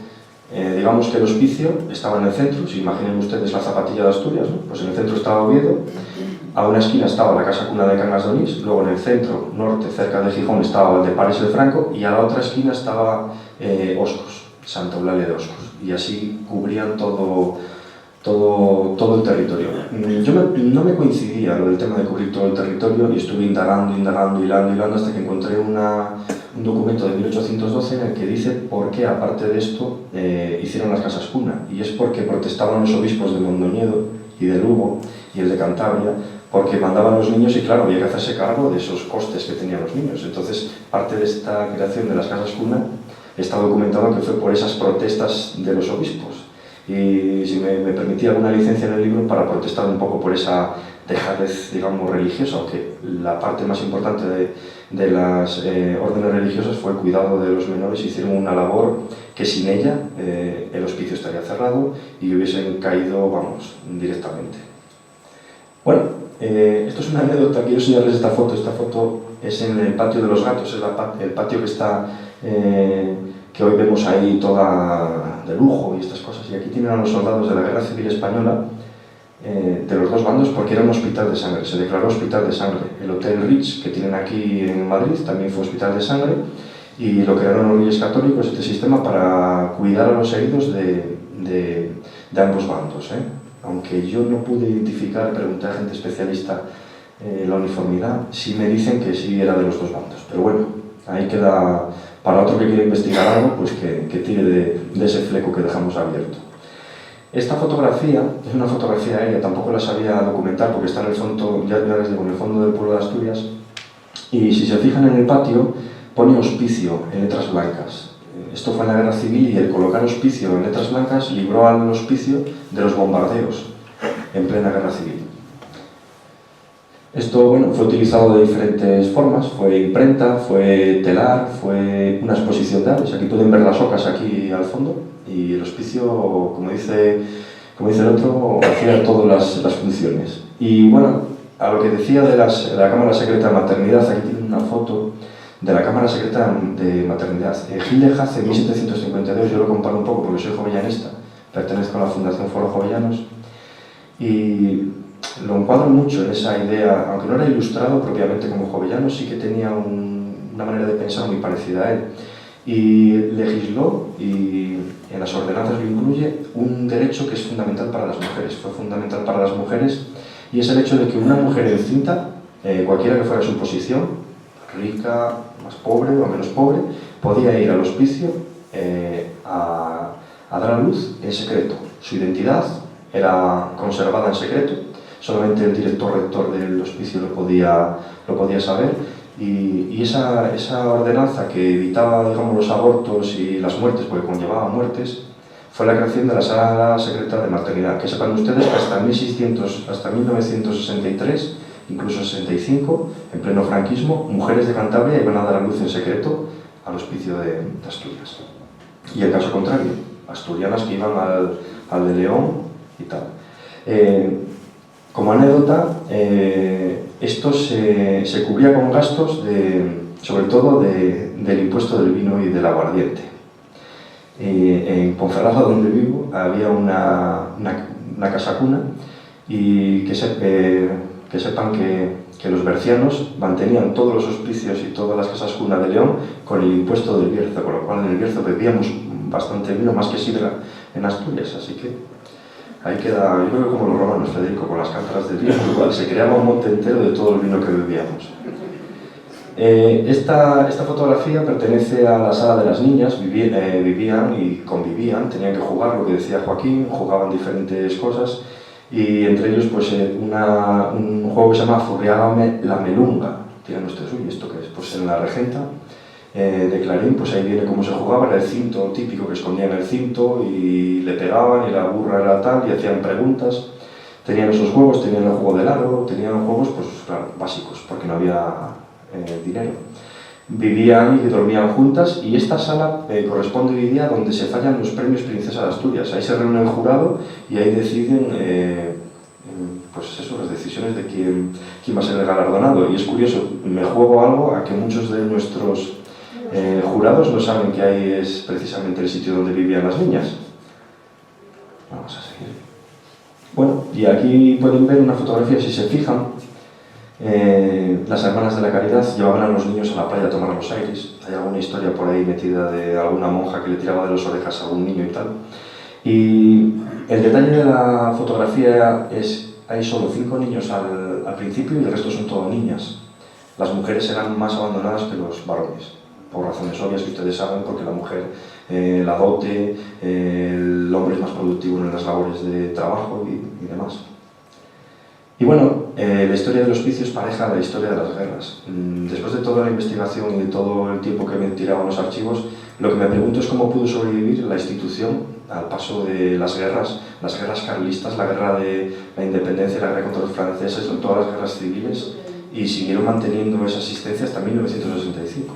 Digamos que el hospicio estaba en el centro, si imaginen ustedes la Zapatilla de Asturias, ¿no? Pues en el centro estaba Oviedo, a una esquina estaba la Casa Cuna de Cangas de Onís, luego en el centro norte, cerca de Gijón, estaba Valdepares, el Franco, y a la otra esquina estaba Oscos, Santa Eulalia de Oscos, y así cubrían todo el territorio. No me coincidía lo del tema de cubrir todo el territorio y estuve hilando hasta que encontré un documento de 1812 en el que dice por qué, aparte de esto, hicieron las casas cuna, y es porque protestaban los obispos de Mondoñedo y de Lugo y el de Cantabria, porque mandaban los niños y claro, había que hacerse cargo de esos costes que tenían los niños. Entonces, parte de esta creación de las casas cuna está documentado que fue por esas protestas de los obispos. Y si me permitía alguna licencia en el libro para protestar un poco por esa dejadez, digamos, religiosa, aunque la parte más importante de las órdenes religiosas fue el cuidado de los menores, y hicieron una labor que sin ella el hospicio estaría cerrado y hubiesen caído, vamos, directamente. Bueno, esto es una anécdota, quiero enseñarles esta foto es en el patio de los gatos, es el patio que está, que hoy vemos ahí toda de lujo y estas cosas, y aquí tienen a los soldados de la Guerra Civil Española, de los dos bandos, porque era un hospital de sangre, se declaró hospital de sangre. El Hotel Ritz, que tienen aquí en Madrid, también fue hospital de sangre, y lo crearon los Reyes Católicos, este sistema, para cuidar a los heridos de ambos bandos, Aunque yo no pude identificar, pregunté a gente especialista la uniformidad, sí me dicen que sí era de los dos bandos, pero bueno, ahí queda para otro que quiera investigar algo, pues que tire de ese fleco que dejamos abierto. Esta fotografía es una fotografía aérea, tampoco la sabía documentar porque está en el fondo, ya les digo, en el fondo del pueblo de Asturias, y si se fijan en el patio pone hospicio en letras blancas. Esto fue en la Guerra Civil y el colocar hospicio en letras blancas libró al hospicio de los bombardeos en plena Guerra Civil. Esto, bueno, fue utilizado de diferentes formas, fue imprenta, fue telar, fue una exposición de aves. Aquí pueden ver las ocas aquí al fondo, y el hospicio, como dice el otro, hacía todas las funciones. Y bueno, a lo que decía de la Cámara Secreta de Maternidad, aquí tienen una foto de la Cámara Secreta de Maternidad. Gil de Hace, en 1752, yo lo comparo un poco porque soy jovellanista, pertenezco a la Fundación Foro Jovellanos, y lo encuadro mucho en esa idea, aunque no era ilustrado propiamente como jovellano, sí que tenía una manera de pensar muy parecida a él. Y legisló, y en las ordenanzas lo incluye, un derecho que es fundamental para las mujeres, fue fundamental para las mujeres, y es el hecho de que una mujer encinta, cualquiera que fuera su posición, rica, más pobre o menos pobre, podía ir al hospicio a dar a luz en secreto. Su identidad era conservada en secreto, solamente el director rector del hospicio lo podía saber, y esa ordenanza que evitaba, digamos, los abortos y las muertes, porque conllevaba muertes, fue la creación de la Sala Secreta de Maternidad. Que sepan ustedes que hasta 1963, incluso 65, en pleno franquismo, mujeres de Cantabria iban a dar a luz en secreto al hospicio de Asturias. Y el caso contrario, asturianas que iban al de León y tal. Como anécdota, esto se cubría con gastos, sobre todo del impuesto del vino y del aguardiente. En Ponferrada, donde vivo, había una casa cuna, y que sepan que los bercianos mantenían todos los hospicios y todas las casas cuna de León con el impuesto del Bierzo, con lo cual en el Bierzo bebíamos bastante vino, más que sidra en Asturias, así que ahí queda, yo creo que como los romanos, Federico, con las cántaras del vino, se creaba un monte entero de todo el vino que bebíamos. Esta fotografía pertenece a la sala de las niñas, vivían y convivían, tenían que jugar, lo que decía Joaquín, jugaban diferentes cosas, y entre ellos pues un juego que se llama Furriágame la Melunga. Dirán ustedes, uy, ¿esto qué es? Pues en la Regenta de Clarín, pues ahí viene cómo se jugaba, era el cinto típico que escondían el cinto y le pegaban y la burra era tal y hacían preguntas. Tenían esos juegos, tenían el juego del aro, tenían juegos, pues claro, básicos, porque no había dinero. Vivían y dormían juntas y esta sala corresponde hoy día donde se fallan los premios Princesa de Asturias. Ahí se reúne el jurado y ahí deciden pues eso, las decisiones de quién va a ser el galardonado. Y es curioso, me juego algo a que muchos de nuestros jurados no saben que ahí es precisamente el sitio donde vivían las niñas. Vamos a seguir. Bueno, y aquí pueden ver una fotografía, si se fijan, las hermanas de la Caridad llevaban a los niños a la playa a tomar los aires. Hay alguna historia por ahí metida de alguna monja que le tiraba de las orejas a algún niño y tal. Y el detalle de la fotografía es, hay solo 5 niños al principio y el resto son todas niñas. Las mujeres eran más abandonadas que los varones, por razones obvias que ustedes saben, porque la mujer, la dote, el hombre es más productivo en las labores de trabajo y demás. Y bueno, la historia del hospicio es pareja a la historia de las guerras. Después de toda la investigación y de todo el tiempo que me tiraban los archivos, lo que me pregunto es cómo pudo sobrevivir la institución al paso de las guerras carlistas, la guerra de la independencia, la guerra contra los franceses, todas las guerras civiles, y siguieron manteniendo esa asistencia hasta 1965.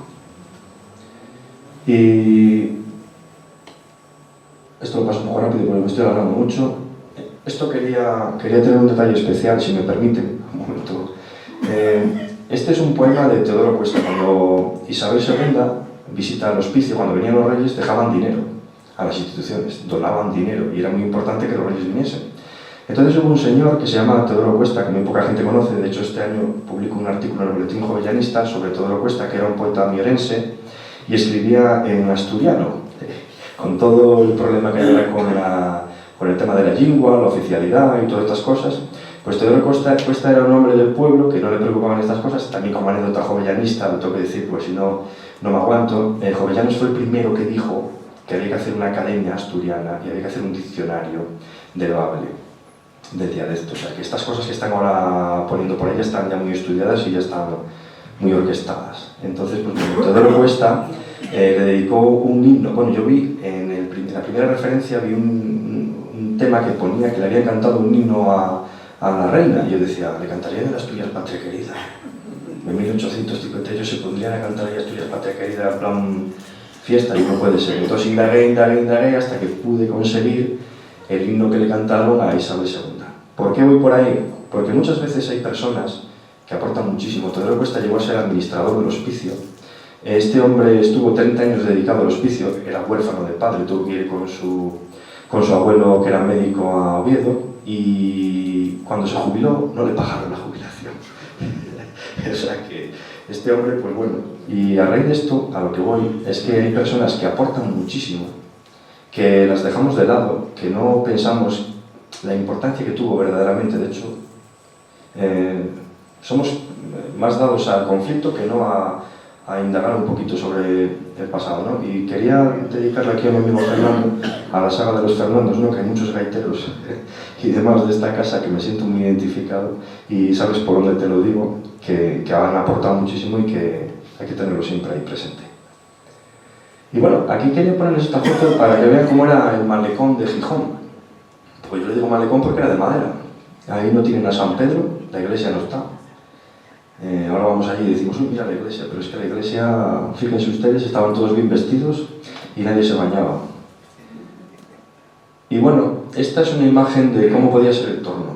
Y esto lo paso un poco rápido porque me estoy alargando mucho. Esto quería tener un detalle especial, si me permiten, un momento. Este es un poema de Teodoro Cuesta. Cuando Isabel II visita el hospicio, cuando venían los reyes, dejaban dinero a las instituciones, donaban dinero, y era muy importante que los reyes viniesen. Entonces hubo un señor que se llama Teodoro Cuesta, que muy poca gente conoce. De hecho, este año publicó un artículo en el Boletín Jovellanista sobre Teodoro Cuesta, que era un poeta mierense, y escribía en asturiano, con todo el problema que había con el tema de la lengua, la oficialidad y todas estas cosas. Pues Teodoro Cuesta era un hombre del pueblo que no le preocupaban estas cosas. También como anécdota jovellanista, lo tengo que decir, pues si no, no me aguanto. Jovellanos fue el primero que dijo que había que hacer una academia asturiana y había que hacer un diccionario del bable, del dialecto. O sea, que estas cosas que están ahora poniendo por ahí ya están ya muy estudiadas y ya están muy orquestadas. Entonces, pues Teodoro Cuesta le dedicó un himno. Bueno, yo vi en la primera referencia, vi un tema que ponía que le había cantado un himno a la reina, y yo decía, le cantaría de Asturias Patria Querida. En 1858 se pondrían a cantar ahí Asturias Patria Querida en plan fiesta, y no puede ser. Entonces indagué hasta que pude conseguir el himno que le cantaron a Isabel II. ¿Por qué voy por ahí? Porque muchas veces hay personas que aportan muchísimo. Teodoro Cuesta llegó a ser administrador del hospicio. Este hombre estuvo 30 años dedicado al hospicio, era huérfano de padre, tuvo que ir con su abuelo, que era médico, a Oviedo, y cuando se jubiló no le pagaron la jubilación. O sea que este hombre, pues bueno, y a raíz de esto, a lo que voy, es que hay personas que aportan muchísimo, que las dejamos de lado, que no pensamos la importancia que tuvo verdaderamente. De hecho, somos más dados al conflicto que no a indagar un poquito sobre el pasado, ¿no? Y quería dedicarle aquí a mi amigo Fernando, a la saga de los Fernandos, ¿no? Que hay muchos gaiteros y demás de esta casa que me siento muy identificado, y sabes por dónde te lo digo, que han aportado muchísimo y que hay que tenerlo siempre ahí presente. Y bueno, aquí quería ponerles esta foto para que vean cómo era el malecón de Gijón. Pues yo le digo malecón porque era de madera. Ahí no tienen a San Pedro, la iglesia no está. Ahora vamos allí y decimos, uy, mira la iglesia, pero es que la iglesia, fíjense ustedes, estaban todos bien vestidos y nadie se bañaba. Y bueno, esta es una imagen de cómo podía ser el torno,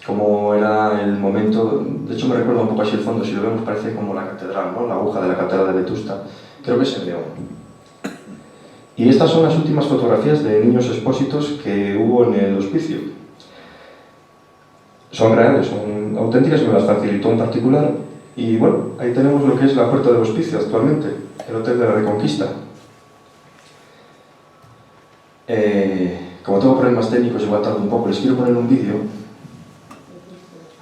cómo era el momento. De hecho me recuerda un poco así el fondo, si lo vemos parece como la catedral, ¿no? La aguja de la catedral de Vetusta, creo que es en León. Y estas son las últimas fotografías de niños expósitos que hubo en el hospicio. Son reales, son auténticas, me las facilitó en particular. Y bueno, ahí tenemos lo que es la puerta del hospicio actualmente, el Hotel de la Reconquista. Como tengo problemas técnicos, igual tardo un poco, les quiero poner un vídeo.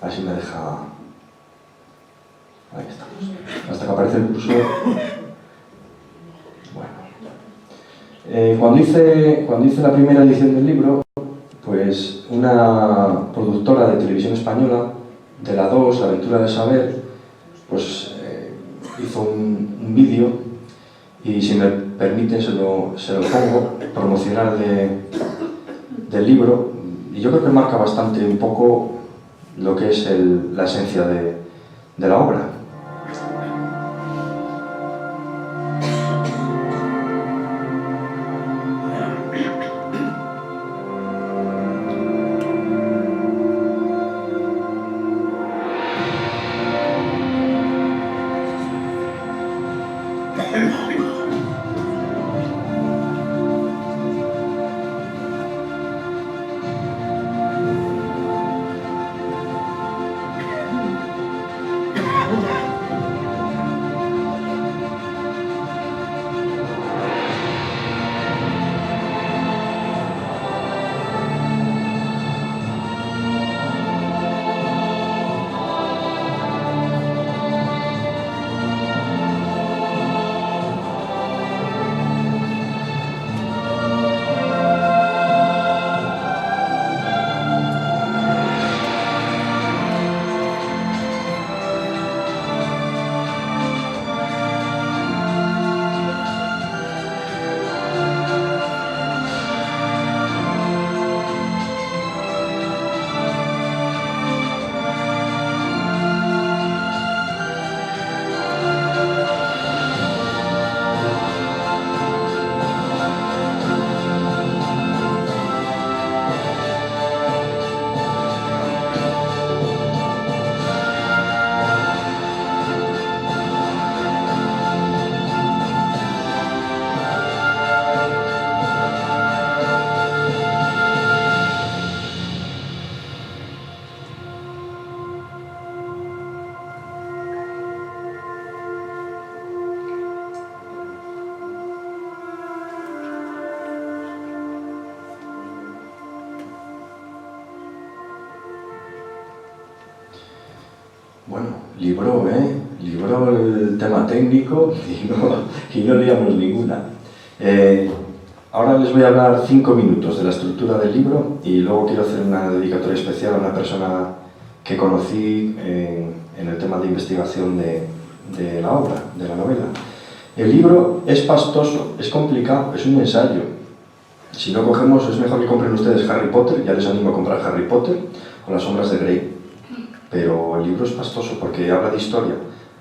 Así me deja... Ahí estamos. Hasta que aparece el cursor. Bueno. Cuando hice la primera edición del libro, pues una productora de televisión española, de la 2, La Aventura de Saber, pues hizo un vídeo y si me permiten se lo pongo, promocional del libro, y yo creo que marca bastante un poco lo que es la esencia de la obra. Bueno, libró el tema técnico y no liamos ninguna. Ahora les voy a hablar 5 minutos de la estructura del libro y luego quiero hacer una dedicatoria especial a una persona que conocí en el tema de investigación de la obra, de la novela. El libro es pastoso, es complicado, es un ensayo. Si no cogemos, es mejor que compren ustedes Harry Potter, ya les animo a comprar Harry Potter o Las sombras de Grey. Pero el libro es pastoso porque habla de historia.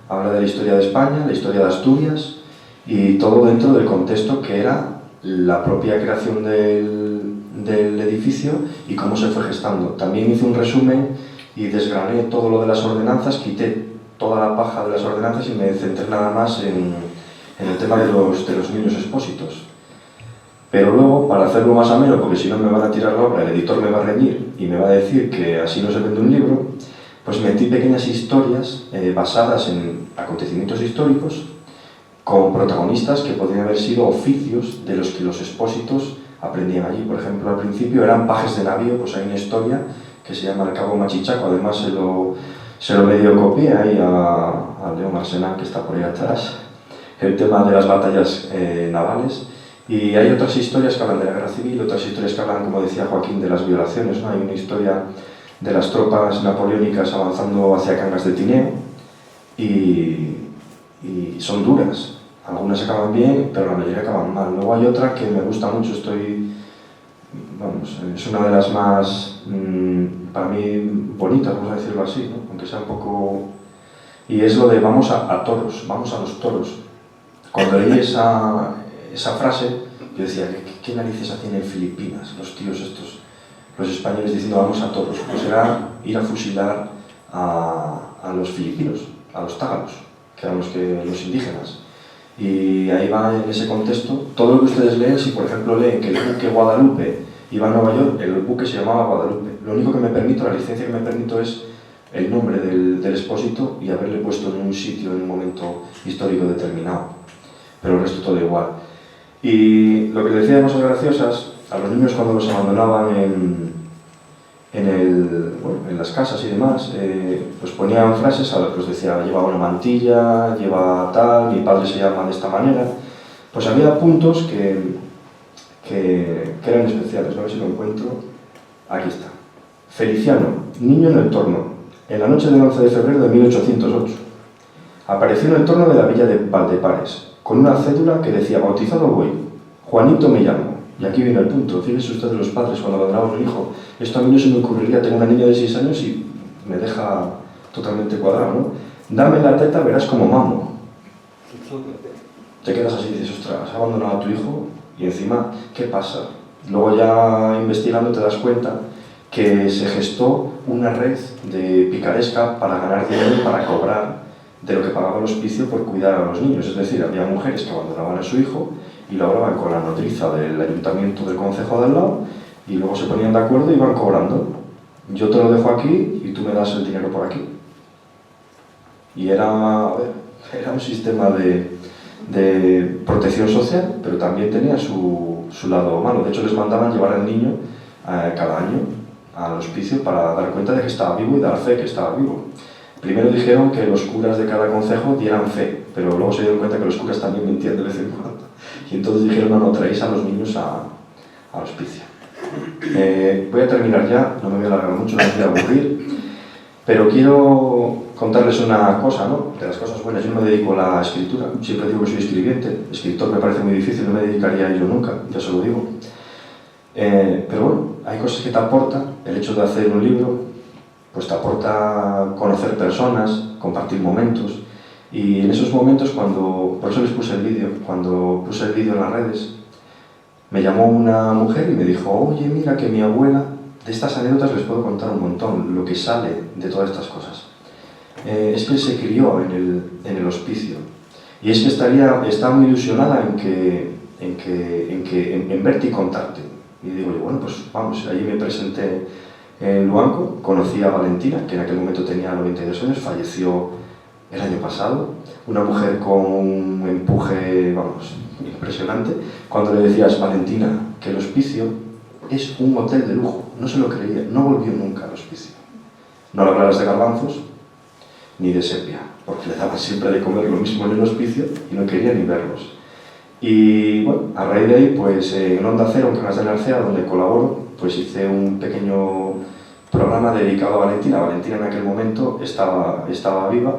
Habla de la historia de España, la historia de Asturias y todo dentro del contexto que era la propia creación del edificio y cómo se fue gestando. También hice un resumen y desgrané todo lo de las ordenanzas, quité toda la paja de las ordenanzas y me centré nada más en el tema de los niños expósitos. Pero luego, para hacerlo más ameno, porque si no me van a tirar la obra, el editor me va a reñir y me va a decir que así no se vende un libro, pues metí pequeñas historias basadas en acontecimientos históricos con protagonistas que podrían haber sido oficios de los que los expósitos aprendían allí. Por ejemplo, al principio eran pajes de navío, pues hay una historia que se llama El Cabo Machichaco, además se lo medio copié ahí a León Arsenal, que está por ahí atrás, el tema de las batallas navales. Y hay otras historias que hablan de la guerra civil, otras historias que hablan, como decía Joaquín, de las violaciones, ¿no? Hay una historia de las tropas napoleónicas avanzando hacia Cangas de Tineo y son duras. Algunas acaban bien, pero la mayoría acaban mal. Luego hay otra que me gusta mucho, es una de las más, para mí, bonitas, vamos a decirlo así, ¿no? Aunque sea un poco... Y es lo de vamos a toros, vamos a los toros. Cuando leí esa frase, yo decía, ¿qué narices hacen en Filipinas los tíos estos? Los españoles diciendo vamos a toros, pues era ir a fusilar a los filipinos, a los tágalos, que eran los indígenas. Y ahí va en ese contexto, todo lo que ustedes leen, si por ejemplo leen que el buque Guadalupe iba a Nueva York, el buque se llamaba Guadalupe. Lo único que me permito, la licencia que me permito es el nombre del expósito y haberle puesto en un sitio, en un momento histórico determinado. Pero el resto todo igual. Y lo que les decía de cosas graciosas, a los niños cuando los abandonaban en las casas y demás, pues ponían frases, pues decía, lleva una mantilla, lleva tal, mi padre se llama de esta manera. Pues había puntos que eran especiales, a ver si lo encuentro. Aquí está. Feliciano, niño en el torno, en la noche del 11 de febrero de 1808. Apareció en el torno de la villa de Valdepares. con una cédula que decía: bautizado voy, Juanito me llamo. Y aquí viene el punto. Fíjense ustedes los padres cuando abandonamos un hijo. Esto a mí no se me ocurriría. Tengo una niña de 6 años y me deja totalmente cuadrado, ¿no? Dame la teta, verás como mamo. Te quedas así y dices: ostras, has abandonado a tu hijo y encima, ¿qué pasa? Luego ya investigando te das cuenta que se gestó una red de picaresca para ganar dinero y para cobrar de lo que pagaba el hospicio por cuidar a los niños. Es decir, había mujeres que abandonaban a su hijo y lo hablaban con la nodriza del ayuntamiento del concejo de al lado y luego se ponían de acuerdo y iban cobrando. Yo te lo dejo aquí y tú me das el dinero por aquí. Y era un sistema de protección social, pero también tenía su lado malo. De hecho, les mandaban llevar al niño cada año al hospicio para dar cuenta de que estaba vivo y dar fe que estaba vivo. Primero dijeron que los curas de cada concejo dieran fe, pero luego se dieron cuenta que los curas también mentían de vez en cuando. Y entonces dijeron: no, traéis a los niños al hospicio. Voy a terminar ya, no me voy a alargar mucho, no me voy a aburrir, pero quiero contarles una cosa, ¿no? De las cosas buenas. Yo no me dedico a la escritura, siempre digo que soy escribiente. Escritor me parece muy difícil, no me dedicaría a ello nunca, ya se lo digo. Pero bueno, hay cosas que te aportan. El hecho de hacer un libro pues te aporta conocer personas, compartir momentos, y en esos momentos, por eso les puse el vídeo, cuando puse el vídeo en las redes, me llamó una mujer y me dijo: oye, mira que mi abuela, de estas anécdotas les puedo contar un montón, lo que sale de todas estas cosas. Es que se crió en el hospicio, y es que está muy ilusionada en verte y contarte. Y digo yo: bueno, pues vamos. Allí me presenté en Luanco, conocí a Valentina, que en aquel momento tenía 92 años, falleció el año pasado, una mujer con un empuje, vamos, impresionante. Cuando le decías: Valentina, que el hospicio es un hotel de lujo, no se lo creía, no volvió nunca al hospicio. No le hablaras de garbanzos ni de sepia, porque le daban siempre de comer lo mismo en el hospicio y no quería ni verlos. Y bueno, a raíz de ahí, pues en Onda Cero, en Cangas de Narcea, donde colaboro, pues hice un pequeño programa dedicado a Valentina. Valentina en aquel momento estaba viva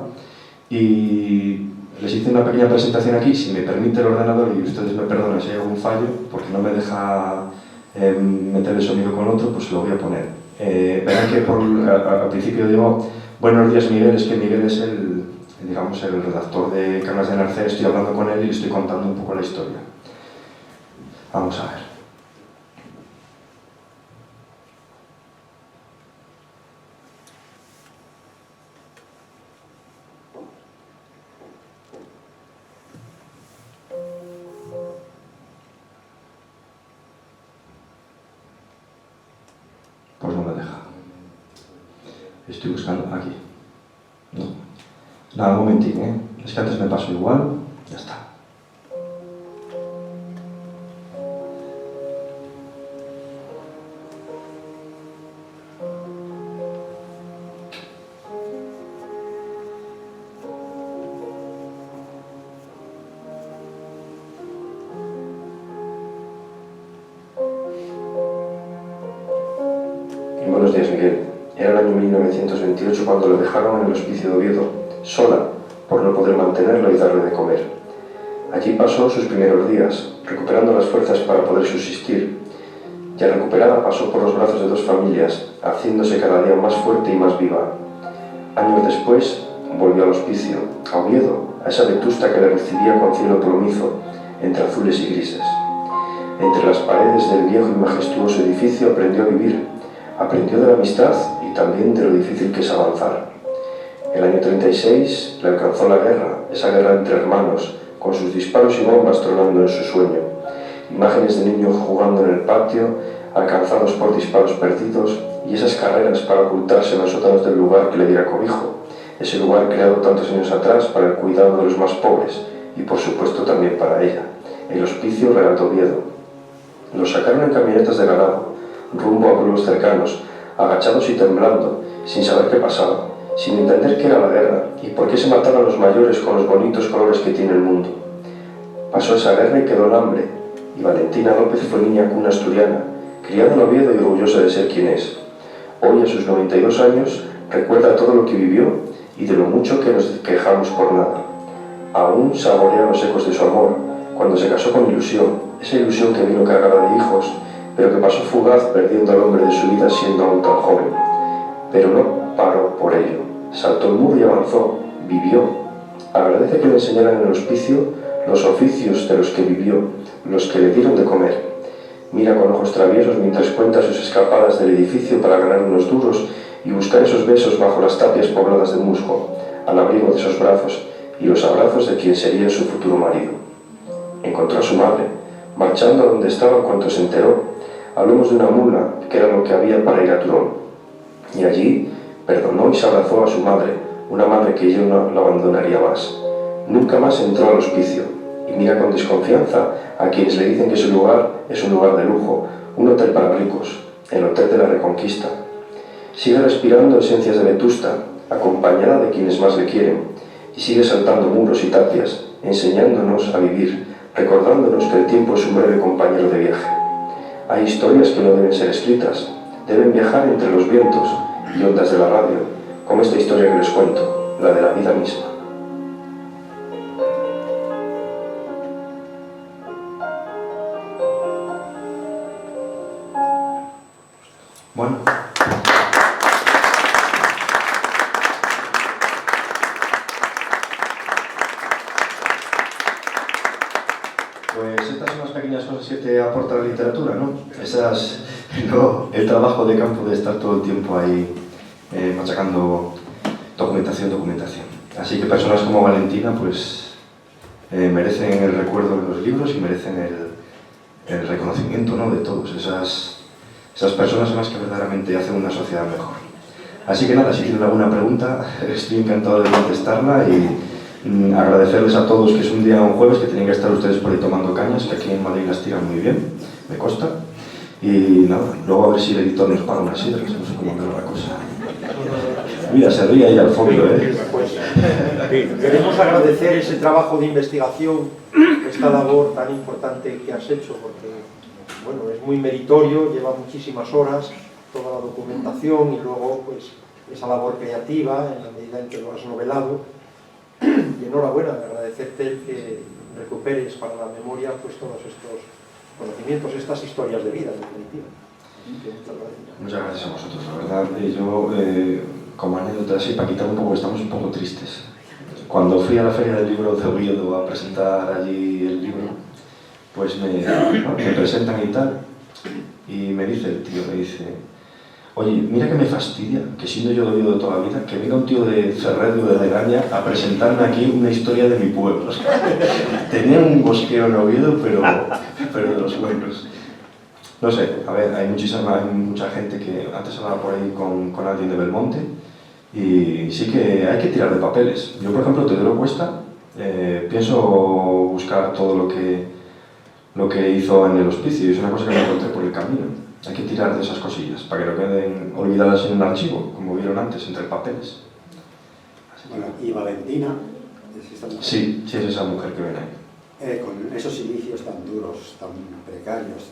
y les hice una pequeña presentación aquí. Si me permite el ordenador, y ustedes me perdonan si hay algún fallo, porque no me deja meter el sonido con otro, pues lo voy a poner. Verán que al principio digo: buenos días, Miguel. Es que Miguel es el redactor de Cangas de Narcea. Estoy hablando con él y le estoy contando un poco la historia. Vamos a ver. Pues no me deja. Estoy buscando aquí. No. Nada, un momentín, ¿eh? Es que antes me pasó igual. Ya está. Buenos días, Miguel. Era el año 1928 cuando lo dejaron en el hospicio de Oviedo, sola, por no poder mantenerlo y darle de comer. Allí pasó sus primeros días, recuperando las fuerzas para poder subsistir. Ya recuperada, pasó por los brazos de 2 familias, haciéndose cada día más fuerte y más viva. Años después, volvió al hospicio, a Oviedo, a esa vetusta que le recibía con cielo plomizo, entre azules y grises. Entre las paredes del viejo y majestuoso edificio aprendió a vivir. Aprendió de la amistad y también de lo difícil que es avanzar. El año 36 le alcanzó la guerra, esa guerra entre hermanos, con sus disparos y bombas tronando en su sueño. Imágenes de niños jugando en el patio, alcanzados por disparos perdidos, y esas carreras para ocultarse en los sótanos del lugar que le diera cobijo, ese lugar creado tantos años atrás para el cuidado de los más pobres, y por supuesto también para ella, el Hospicio Real de Oviedo. Los sacaron en camionetas de ganado, rumbo a pueblos cercanos, agachados y temblando, sin saber qué pasaba, sin entender qué era la guerra y por qué se mataban a los mayores con los bonitos colores que tiene el mundo. Pasó esa guerra y quedó en hambre, y Valentina López fue niña cuna asturiana, criada en Oviedo y orgullosa de ser quien es. Hoy, a sus 92 años, recuerda todo lo que vivió y de lo mucho que nos quejamos por nada. Aún saborea los ecos de su amor, cuando se casó con ilusión, esa ilusión que vino cargada de hijos, pero que pasó fugaz perdiendo al hombre de su vida siendo aún tan joven. Pero no paró por ello, saltó el muro y avanzó, vivió. Agradece que le enseñaran en el hospicio los oficios de los que vivió, los que le dieron de comer. Mira con ojos traviesos mientras cuenta sus escapadas del edificio para ganar unos duros y buscar esos besos bajo las tapias pobladas de musgo, al abrigo de esos brazos y los abrazos de quien sería su futuro marido. Encontró a su madre, marchando a donde estaba cuando se enteró, a lomos de una mula, que era lo que había para ir a Turón. Y allí perdonó y se abrazó a su madre, una madre que ya no la abandonaría más. Nunca más entró al hospicio, y mira con desconfianza a quienes le dicen que su lugar es un lugar de lujo, un hotel para ricos, el Hotel de la Reconquista. Sigue respirando esencias de Vetusta, acompañada de quienes más le quieren, y sigue saltando muros y tapias, enseñándonos a vivir, recordándonos que el tiempo es un breve compañero de viaje. Hay historias que no deben ser escritas, deben viajar entre los vientos y ondas de la radio, como esta historia que les cuento, la de la vida misma. Bueno. Pues estas son las pequeñas cosas que te aporta la literatura, ¿no? No el trabajo de campo de estar todo el tiempo ahí machacando documentación. Así que personas como Valentina, pues merecen el recuerdo de los libros y merecen el reconocimiento, ¿no?, de todos. Esas personas son las que verdaderamente hacen una sociedad mejor. Así que nada, si tienen alguna pregunta, estoy encantado de contestarla y agradecerles a todos que es un día, un jueves, que tienen que estar ustedes por ahí tomando cañas, que aquí en Madrid las tiran muy bien, me consta. Y nada, luego a ver si el editor nos paga unas sidras, no sé cómo andar la cosa. Mira, se ríe ahí al fondo, Pues, queremos agradecer ese trabajo de investigación, esta labor tan importante que has hecho, porque bueno, es muy meritorio, lleva muchísimas horas, toda la documentación y luego pues esa labor creativa en la medida en que lo has novelado. Y enhorabuena, agradecerte que recuperes para la memoria pues todos estos conocimientos, estas historias de vida, en definitiva. Muchas gracias a vosotros, la verdad. Yo, como anécdota así, para quitar un poco, estamos un poco tristes. Cuando fui a la Feria del Libro de Oviedo a presentar allí el libro, pues me presentan y tal, y me dice el tío, oye, mira que me fastidia, que siendo yo de Oviedo de toda la vida, que venga un tío de Cerredo de Legaña a presentarme aquí una historia de mi pueblo. Tenía un bosqueo en Oviedo, pero de los buenos. No sé, a ver, hay mucha gente que antes hablaba por ahí con alguien de Belmonte, y sí que hay que tirar de papeles. Yo, por ejemplo, Teodoro Cuesta, pienso buscar todo lo que hizo en el hospicio, y es una cosa que me encontré por el camino. Hay que tirar de esas cosillas, para que no queden olvidadas en un archivo, como vieron antes, entre papeles. Bueno, y Valentina, ¿es esta mujer? Sí, es esa mujer que ven ahí. Con esos inicios tan duros, tan precarios,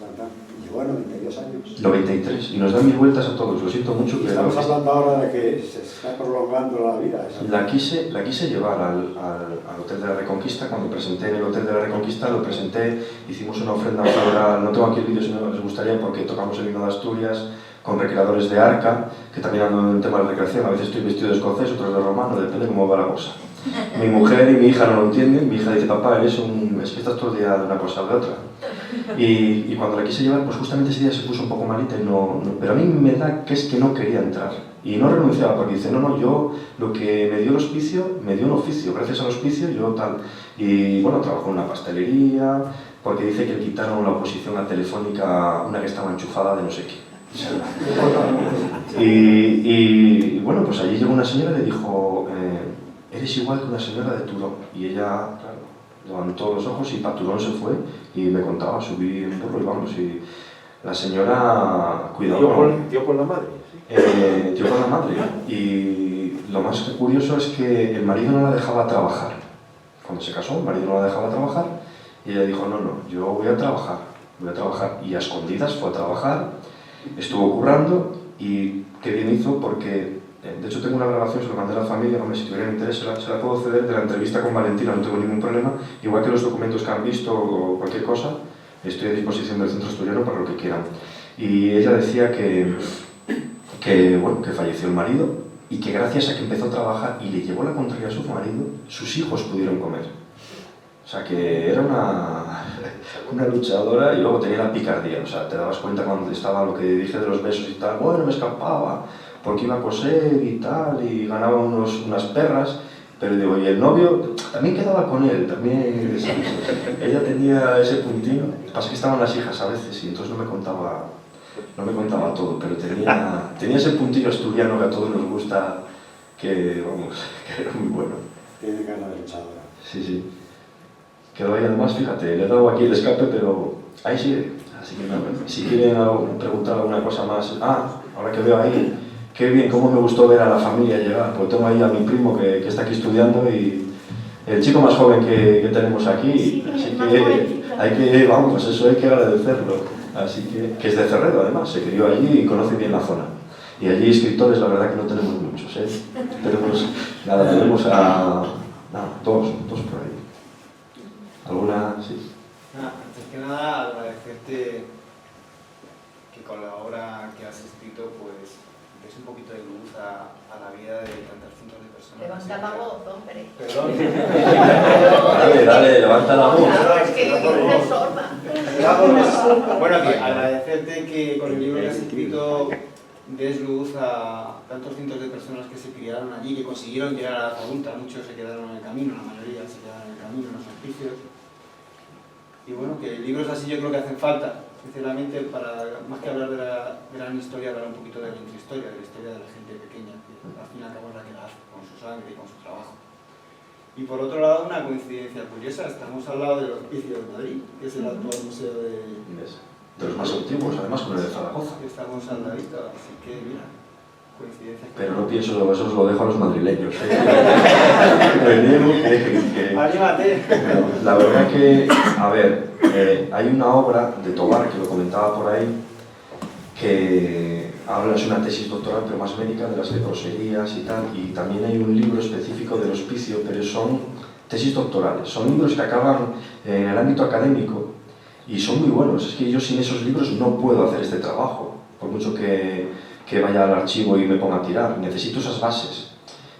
llegó a 92 años. 93, y nos dan mil vueltas a todos, lo siento mucho. Y estamos hablando ahora de que se está prolongando la vida. La quise llevar al Hotel de la Reconquista. Cuando presenté en el Hotel de la Reconquista, hicimos una ofrenda floral, no tengo aquí el vídeo si no les gustaría, porque tocamos el himno de Asturias con recreadores de arca, que también ando en el tema de la recreación. A veces estoy vestido de escocés, otros de romano, depende cómo va la cosa. Mi mujer y mi hija no lo entienden. Mi hija dice, papá, es que estás todo el día de una cosa o de otra. Y cuando la quise llevar, pues justamente ese día se puso un poco malita, pero a mí me da que es que no quería entrar. Y no renunciaba, porque dice, no, yo lo que me dio el hospicio, me dio un oficio, gracias al hospicio yo tal. Y bueno, trabajó en una pastelería, porque dice que le quitaron la oposición a Telefónica, una que estaba enchufada de no sé qué. Y bueno, pues allí llegó una señora y le dijo, eres igual que una señora de Turón. Y ella, claro, levantó los ojos y para Turón se fue y me contaba, subí en burro y vamos. Y la señora, cuidado. ¿Dio con la madre? Dio con la madre. Y lo más curioso es que el marido no la dejaba trabajar. Cuando se casó, el marido no la dejaba trabajar y ella dijo, no, yo voy a trabajar. Y a escondidas fue a trabajar, estuvo currando y qué bien hizo porque de hecho tengo una grabación, se lo mandé a la familia, hombre, si tuvieran interés se la puedo ceder, de la entrevista con Valentina, no tengo ningún problema, igual que los documentos que han visto o cualquier cosa, estoy a disposición del Centro Asturiano para lo que quieran. Y ella decía que falleció el marido y que gracias a que empezó a trabajar y le llevó la contraria a su marido, sus hijos pudieron comer. O sea que era una luchadora y luego tenía la picardía, o sea, te dabas cuenta cuando estaba lo que dije de los besos y tal, bueno, me escapaba porque iba a coser y tal, y ganaba unas perras, pero digo, y el novio también quedaba con él, también, ¿sabes? Ella tenía ese puntillo, pasa que estaban las hijas a veces y entonces no me contaba todo, pero tenía ese puntillo asturiano que a todos nos gusta, que vamos, que era muy bueno. Tiene cara de luchadora. Sí, sí. Quedó ahí además, fíjate, le he dado aquí el escape, pero ahí sigue. Así que nada, si quieren preguntar alguna cosa más, ahora que veo ahí, qué bien, cómo me gustó ver a la familia llegar, porque tengo ahí a mi primo que está aquí estudiando y el chico más joven que tenemos aquí, sí, así que vamos, eso hay que agradecerlo. Así que es de Cerredo además, se crió allí y conoce bien la zona. Y allí escritores la verdad que no tenemos muchos, ¿eh? Tenemos a dos por ahí. ¿Alguna? Sí. Antes que nada, agradecerte que con la obra que has escrito, pues, des un poquito de luz a la vida de tantos cientos de personas. Levanta la voz, hombre. Perdón. Dale, levanta la voz. Claro, es que es sorda. Bueno, que agradecerte que con el libro que has escrito des luz a tantos cientos de personas que se criaron allí, que consiguieron llegar a la edad adulta, muchos se quedaron en el camino, la mayoría se quedaron en el camino, en los hospicios. Y bueno, que libros así yo creo que hacen falta, sinceramente, para más que hablar de la gran historia, hablar un poquito de la intrahistoria, de la historia de la gente pequeña, que al fin y al cabo es la que la hace, con su sangre y con su trabajo. Y por otro lado, una coincidencia curiosa, estamos al lado del Hospicio de Madrid, que es el actual museo de los más antiguos, además, con el de Zaragoza. Estamos al ladito, así que mira, coincidencia. Pero no pienso, eso os lo dejo a los madrileños. ¡Anímate! La verdad que, a ver, hay una obra de Tobar, que lo comentaba por ahí, que habla, es una tesis doctoral, pero más médica, de las leproserías y tal, y también hay un libro específico del hospicio, pero son tesis doctorales, son libros que acaban en el ámbito académico y son muy buenos. Es que yo sin esos libros no puedo hacer este trabajo, por mucho que vaya al archivo y me ponga a tirar, necesito esas bases.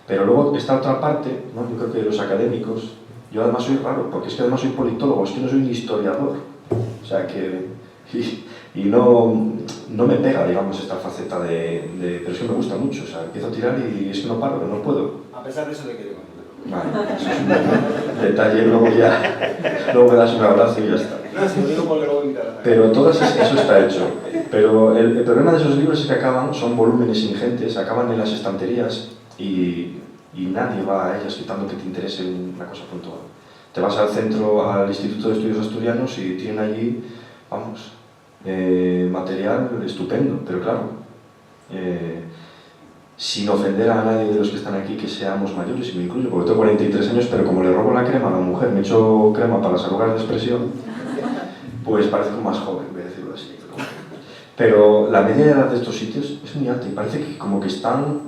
Pero luego está otra parte, ¿no? Yo creo que los académicos, yo además soy raro, porque es que además soy politólogo, es que no soy un historiador, o sea que, y no me pega, digamos, esta faceta pero es que me gusta mucho, o sea, empiezo a tirar y es que no paro, no puedo. A pesar de eso te queremos. Vale, eso es un detalle, luego me das un abrazo y ya está. No, si lo digo porque luego invitarás. Pero eso está hecho. Pero el problema de esos libros es que son volúmenes ingentes, acaban en las estanterías y nadie va a ellas quitando que te interese una cosa puntual. Te vas al centro, al Instituto de Estudios Asturianos y tienen allí, vamos, material estupendo, pero claro, sin ofender a nadie de los que están aquí que seamos mayores, y me incluyo, porque tengo 43 años, pero como le robo la crema a la mujer, me echo crema para las arrugas de expresión, pues parezco más joven, voy a decirlo así. Pero la media de edad de estos sitios es muy alta y parece que como que están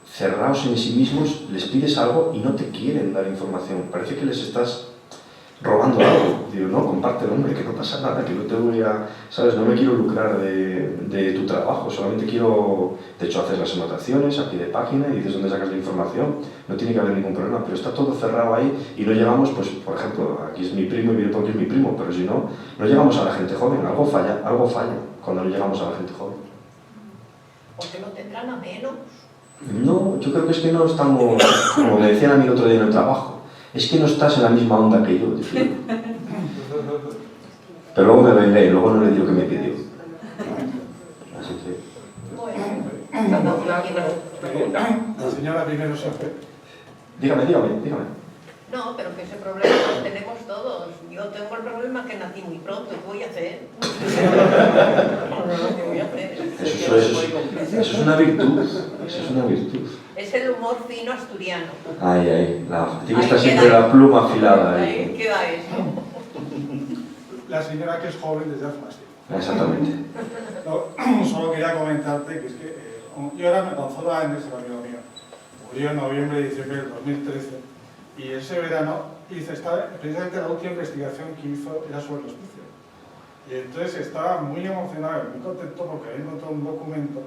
cerrados en sí mismos, les pides algo y no te quieren dar información, parece que les estás robando algo. Digo, no, compártelo, hombre, que no pasa nada, que no te voy a... ¿Sabes? No me quiero lucrar de tu trabajo, solamente quiero... De hecho, haces las anotaciones a pie de página y dices dónde sacas la información, no tiene que haber ningún problema, pero está todo cerrado ahí y no llegamos, pues, por ejemplo, aquí es mi primo y viene porque es mi primo, pero si no, no llegamos a la gente joven, algo falla cuando no llegamos a la gente joven. Porque no tendrán a menos. No, yo creo que es que no estamos, como me decían a mí el otro día en el trabajo, es que no estás en la misma onda que yo, decía. Pero luego me bailé, luego no le digo que me pidió. Así que... Bueno, La señora primero siempre. Dígame. no, pero que ese problema lo tenemos todos. Yo tengo el problema que nací muy pronto, ¿qué voy a hacer? ¿Qué voy a hacer? Eso es una virtud, Es el humor fino asturiano. Ahí, tiene que estar siempre la pluma afilada. Ahí queda eso. La señora que es joven desde hace más tiempo. Exactamente. No, solo quería comentarte que es que, yo era Gonzalo Áñez, el amigo mío. Murió en noviembre y diciembre del 2013. Y ese verano hice precisamente la última investigación que hizo era sobre el hospicio. Y entonces estaba muy emocionado y muy contento porque había encontrado un documento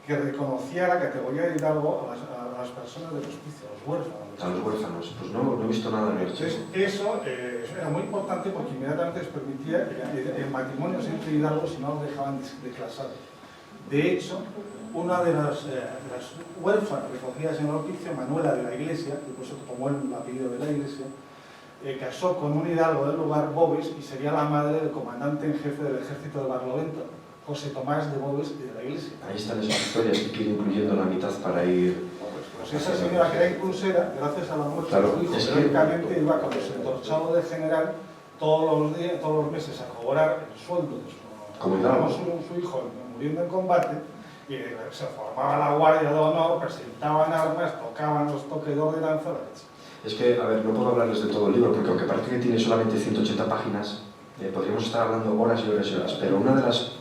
que reconocía la categoría de Hidalgo a las personas del hospicio, a los huérfanos. A los huérfanos, pues no he visto nada en el Entonces, eso era muy importante porque inmediatamente les permitía el matrimonio entre Hidalgos y no los dejaban declasados. De hecho, una de las huérfanas recogidas en el hospicio, Manuela de la Iglesia, que por eso tomó el apellido de la Iglesia, casó con un hidalgo del lugar, Boves, y sería la madre del comandante en jefe del ejército de Barlovento, José Tomás de Boves y de la Iglesia. Ahí están esas historias que quiero incluyendo la mitad para ir... Pues esa señora que era inclusera, gracias a la muerte Claro, de su hijo, es que... teóricamente iba con los entorchados de general todos los meses a cobrar el sueldo de su hijo muriendo en combate, y se formaba la guardia de honor, presentaban armas, tocaban los toques de ordenanza. Es que, a ver, no puedo hablarles de todo el libro, porque aunque parece que tiene solamente 180 páginas, podríamos estar hablando horas y horas y horas, pero una de las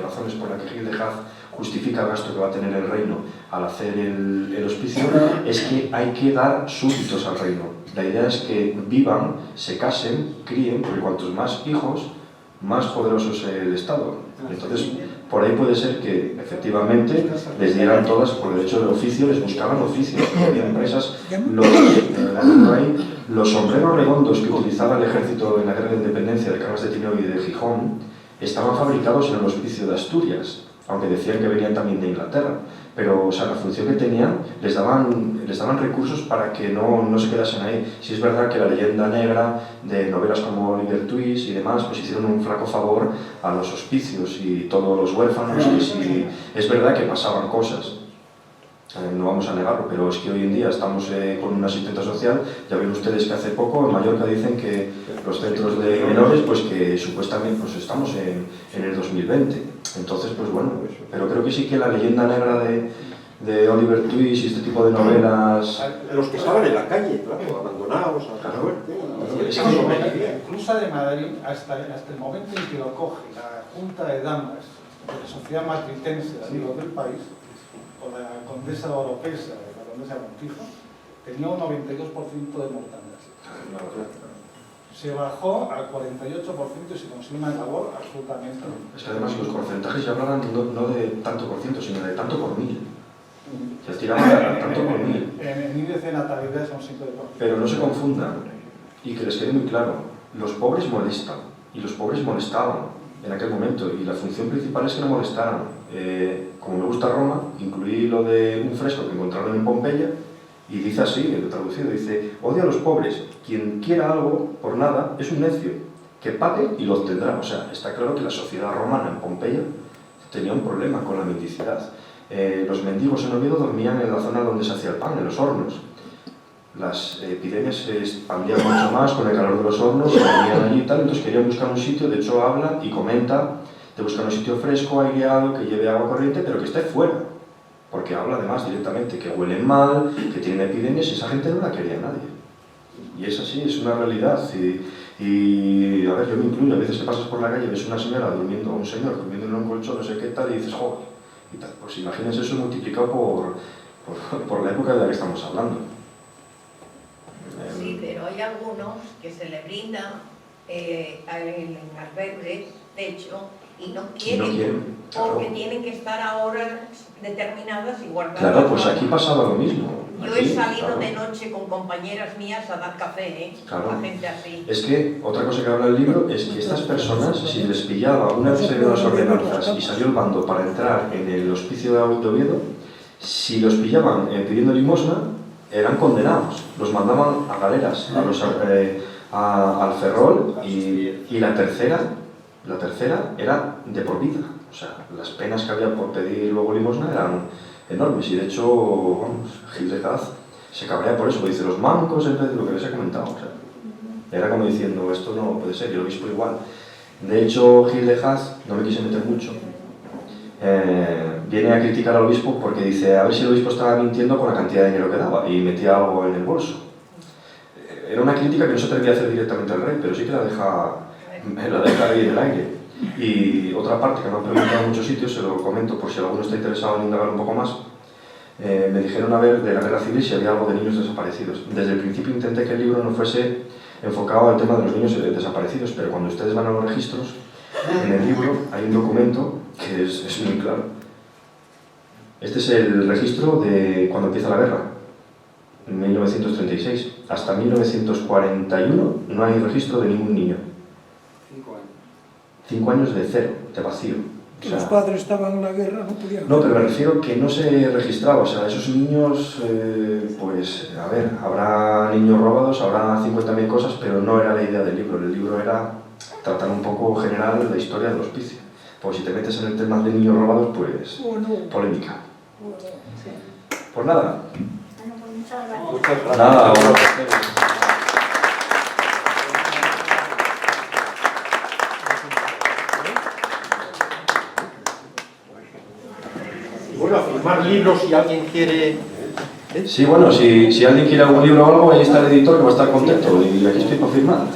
razones por la que Gil de Haz justifica el gasto que va a tener el reino al hacer el hospicio es que hay que dar súbditos al reino. La idea es que vivan, se casen, críen, porque cuantos más hijos, más poderoso es el Estado. Entonces, por ahí puede ser que efectivamente les dieran todas, porque de hecho el oficio, les buscaban oficios, había empresas, los sombreros redondos que utilizaba el ejército en la guerra de independencia de Cangas de Tineo y de Gijón estaban fabricados en el hospicio de Asturias, aunque decían que venían también de Inglaterra, pero o sea, la función que tenían les daban recursos para que no se quedasen ahí. Si es verdad que la leyenda negra de novelas como Oliver Twist y demás pues hicieron un flaco favor a los hospicios y todos los huérfanos, que sí, es verdad que pasaban cosas, no vamos a negarlo, pero es que hoy en día estamos con una asistenta social. Ya ven ustedes que hace poco en Mallorca dicen que los centros de menores, pues que supuestamente pues estamos en el 2020. Entonces, pues bueno, pero creo que sí que la leyenda negra de Oliver Twist y este tipo de novelas... Los que estaban en la calle, claro, abandonados, a la suerte. Incluso de Madrid, hasta el momento en que lo coge la Junta de Damas de la Sociedad Matritense de Amigos del País, o la Condesa Oropesa, la Condesa Montijo, tenía un 92% de mortandad. Se bajó al 48% y se consigue una labor absolutamente... Es que además los porcentajes ya hablaban no de tanto por ciento, sino de tanto por mil. Se estiraban a tanto por mil. En índice de natalidad son 5%. Pero no se confundan, y que les quede muy claro, los pobres molestan, y los pobres molestaban en aquel momento, y la función principal es que no molestaran. Como me gusta Roma, incluí lo de un fresco que encontraron en Pompeya, y dice así, el traducido, dice: odia a los pobres, quien quiera algo por nada es un necio, que pague y lo obtendrá. O sea, está claro que la sociedad romana en Pompeya tenía un problema con la mendicidad. Los mendigos en Oviedo dormían en la zona donde se hacía el pan, en los hornos. Las epidemias se expandían mucho más con el calor de los hornos, se dormían allí y tal, entonces querían buscar un sitio, de hecho habla y comenta de buscar un sitio fresco, aireado, que lleve agua corriente, pero que esté fuera. Porque habla además directamente que huelen mal, que tienen epidemias, y esa gente no la quería nadie. Y es así, es una realidad. Y a ver, yo me incluyo, a veces que pasas por la calle, ves una señora durmiendo, o un señor durmiendo en un colchón, no sé qué tal, y dices, joder, y tal. Pues imagínense eso multiplicado por la época de la que estamos hablando. Sí, pero hay algunos que se le brinda en albergues, techo, y no quieren, porque tienen que estar a horas determinadas y guardadas. Claro, pues aquí pasaba lo mismo. Yo he salido de noche con compañeras mías a dar café, a gente así. Es que otra cosa que habla el libro es que estas personas, si les pillaba una vez salieron las ordenanzas y salió el bando para entrar en el hospicio de Oviedo, si los pillaban pidiendo limosna, eran condenados. Los mandaban a galeras, al Ferrol, y la tercera era de por vida. O sea, las penas que había por pedir luego limosna eran enormes, y de hecho, vamos, Gil de Haz se cabrea por eso, porque dice los mancos en vez de lo que les he comentado. O sea, era como diciendo, esto no puede ser, y el obispo igual. De hecho, Gil de Haz, no me quise meter mucho, viene a criticar al obispo porque dice a ver si el obispo estaba mintiendo con la cantidad de dinero que daba y metía algo en el bolso. Era una crítica que no se atrevía a hacer directamente al rey, pero sí que la deja ahí en el aire. Y otra parte que me han preguntado en muchos sitios, se lo comento por si alguno está interesado en indagar un poco más, me dijeron a ver de la guerra civil si había algo de niños desaparecidos. Desde el principio intenté que el libro no fuese enfocado al tema de los niños desaparecidos, pero cuando ustedes van a los registros, en el libro hay un documento que es muy claro. Este es el registro de cuando empieza la guerra, en 1936. Hasta 1941 no hay registro de ningún niño. 5 años. 5 años de cero, de vacío. Que los padres estaban en la guerra, no podían... No, pero me refiero que no se registraba, o sea, esos niños, pues, a ver, habrá niños robados, habrá 50.000 cosas, pero no era la idea del libro. El libro era tratar un poco general la historia del hospicio. Pues si te metes en el tema de niños robados, pues, polémica. Pues nada. Muchas gracias. Nada, Bueno, a firmar libros si alguien quiere... Sí, bueno, si alguien quiere algún libro o algo, ahí está el editor que va a estar contento y aquí estoy para firmar.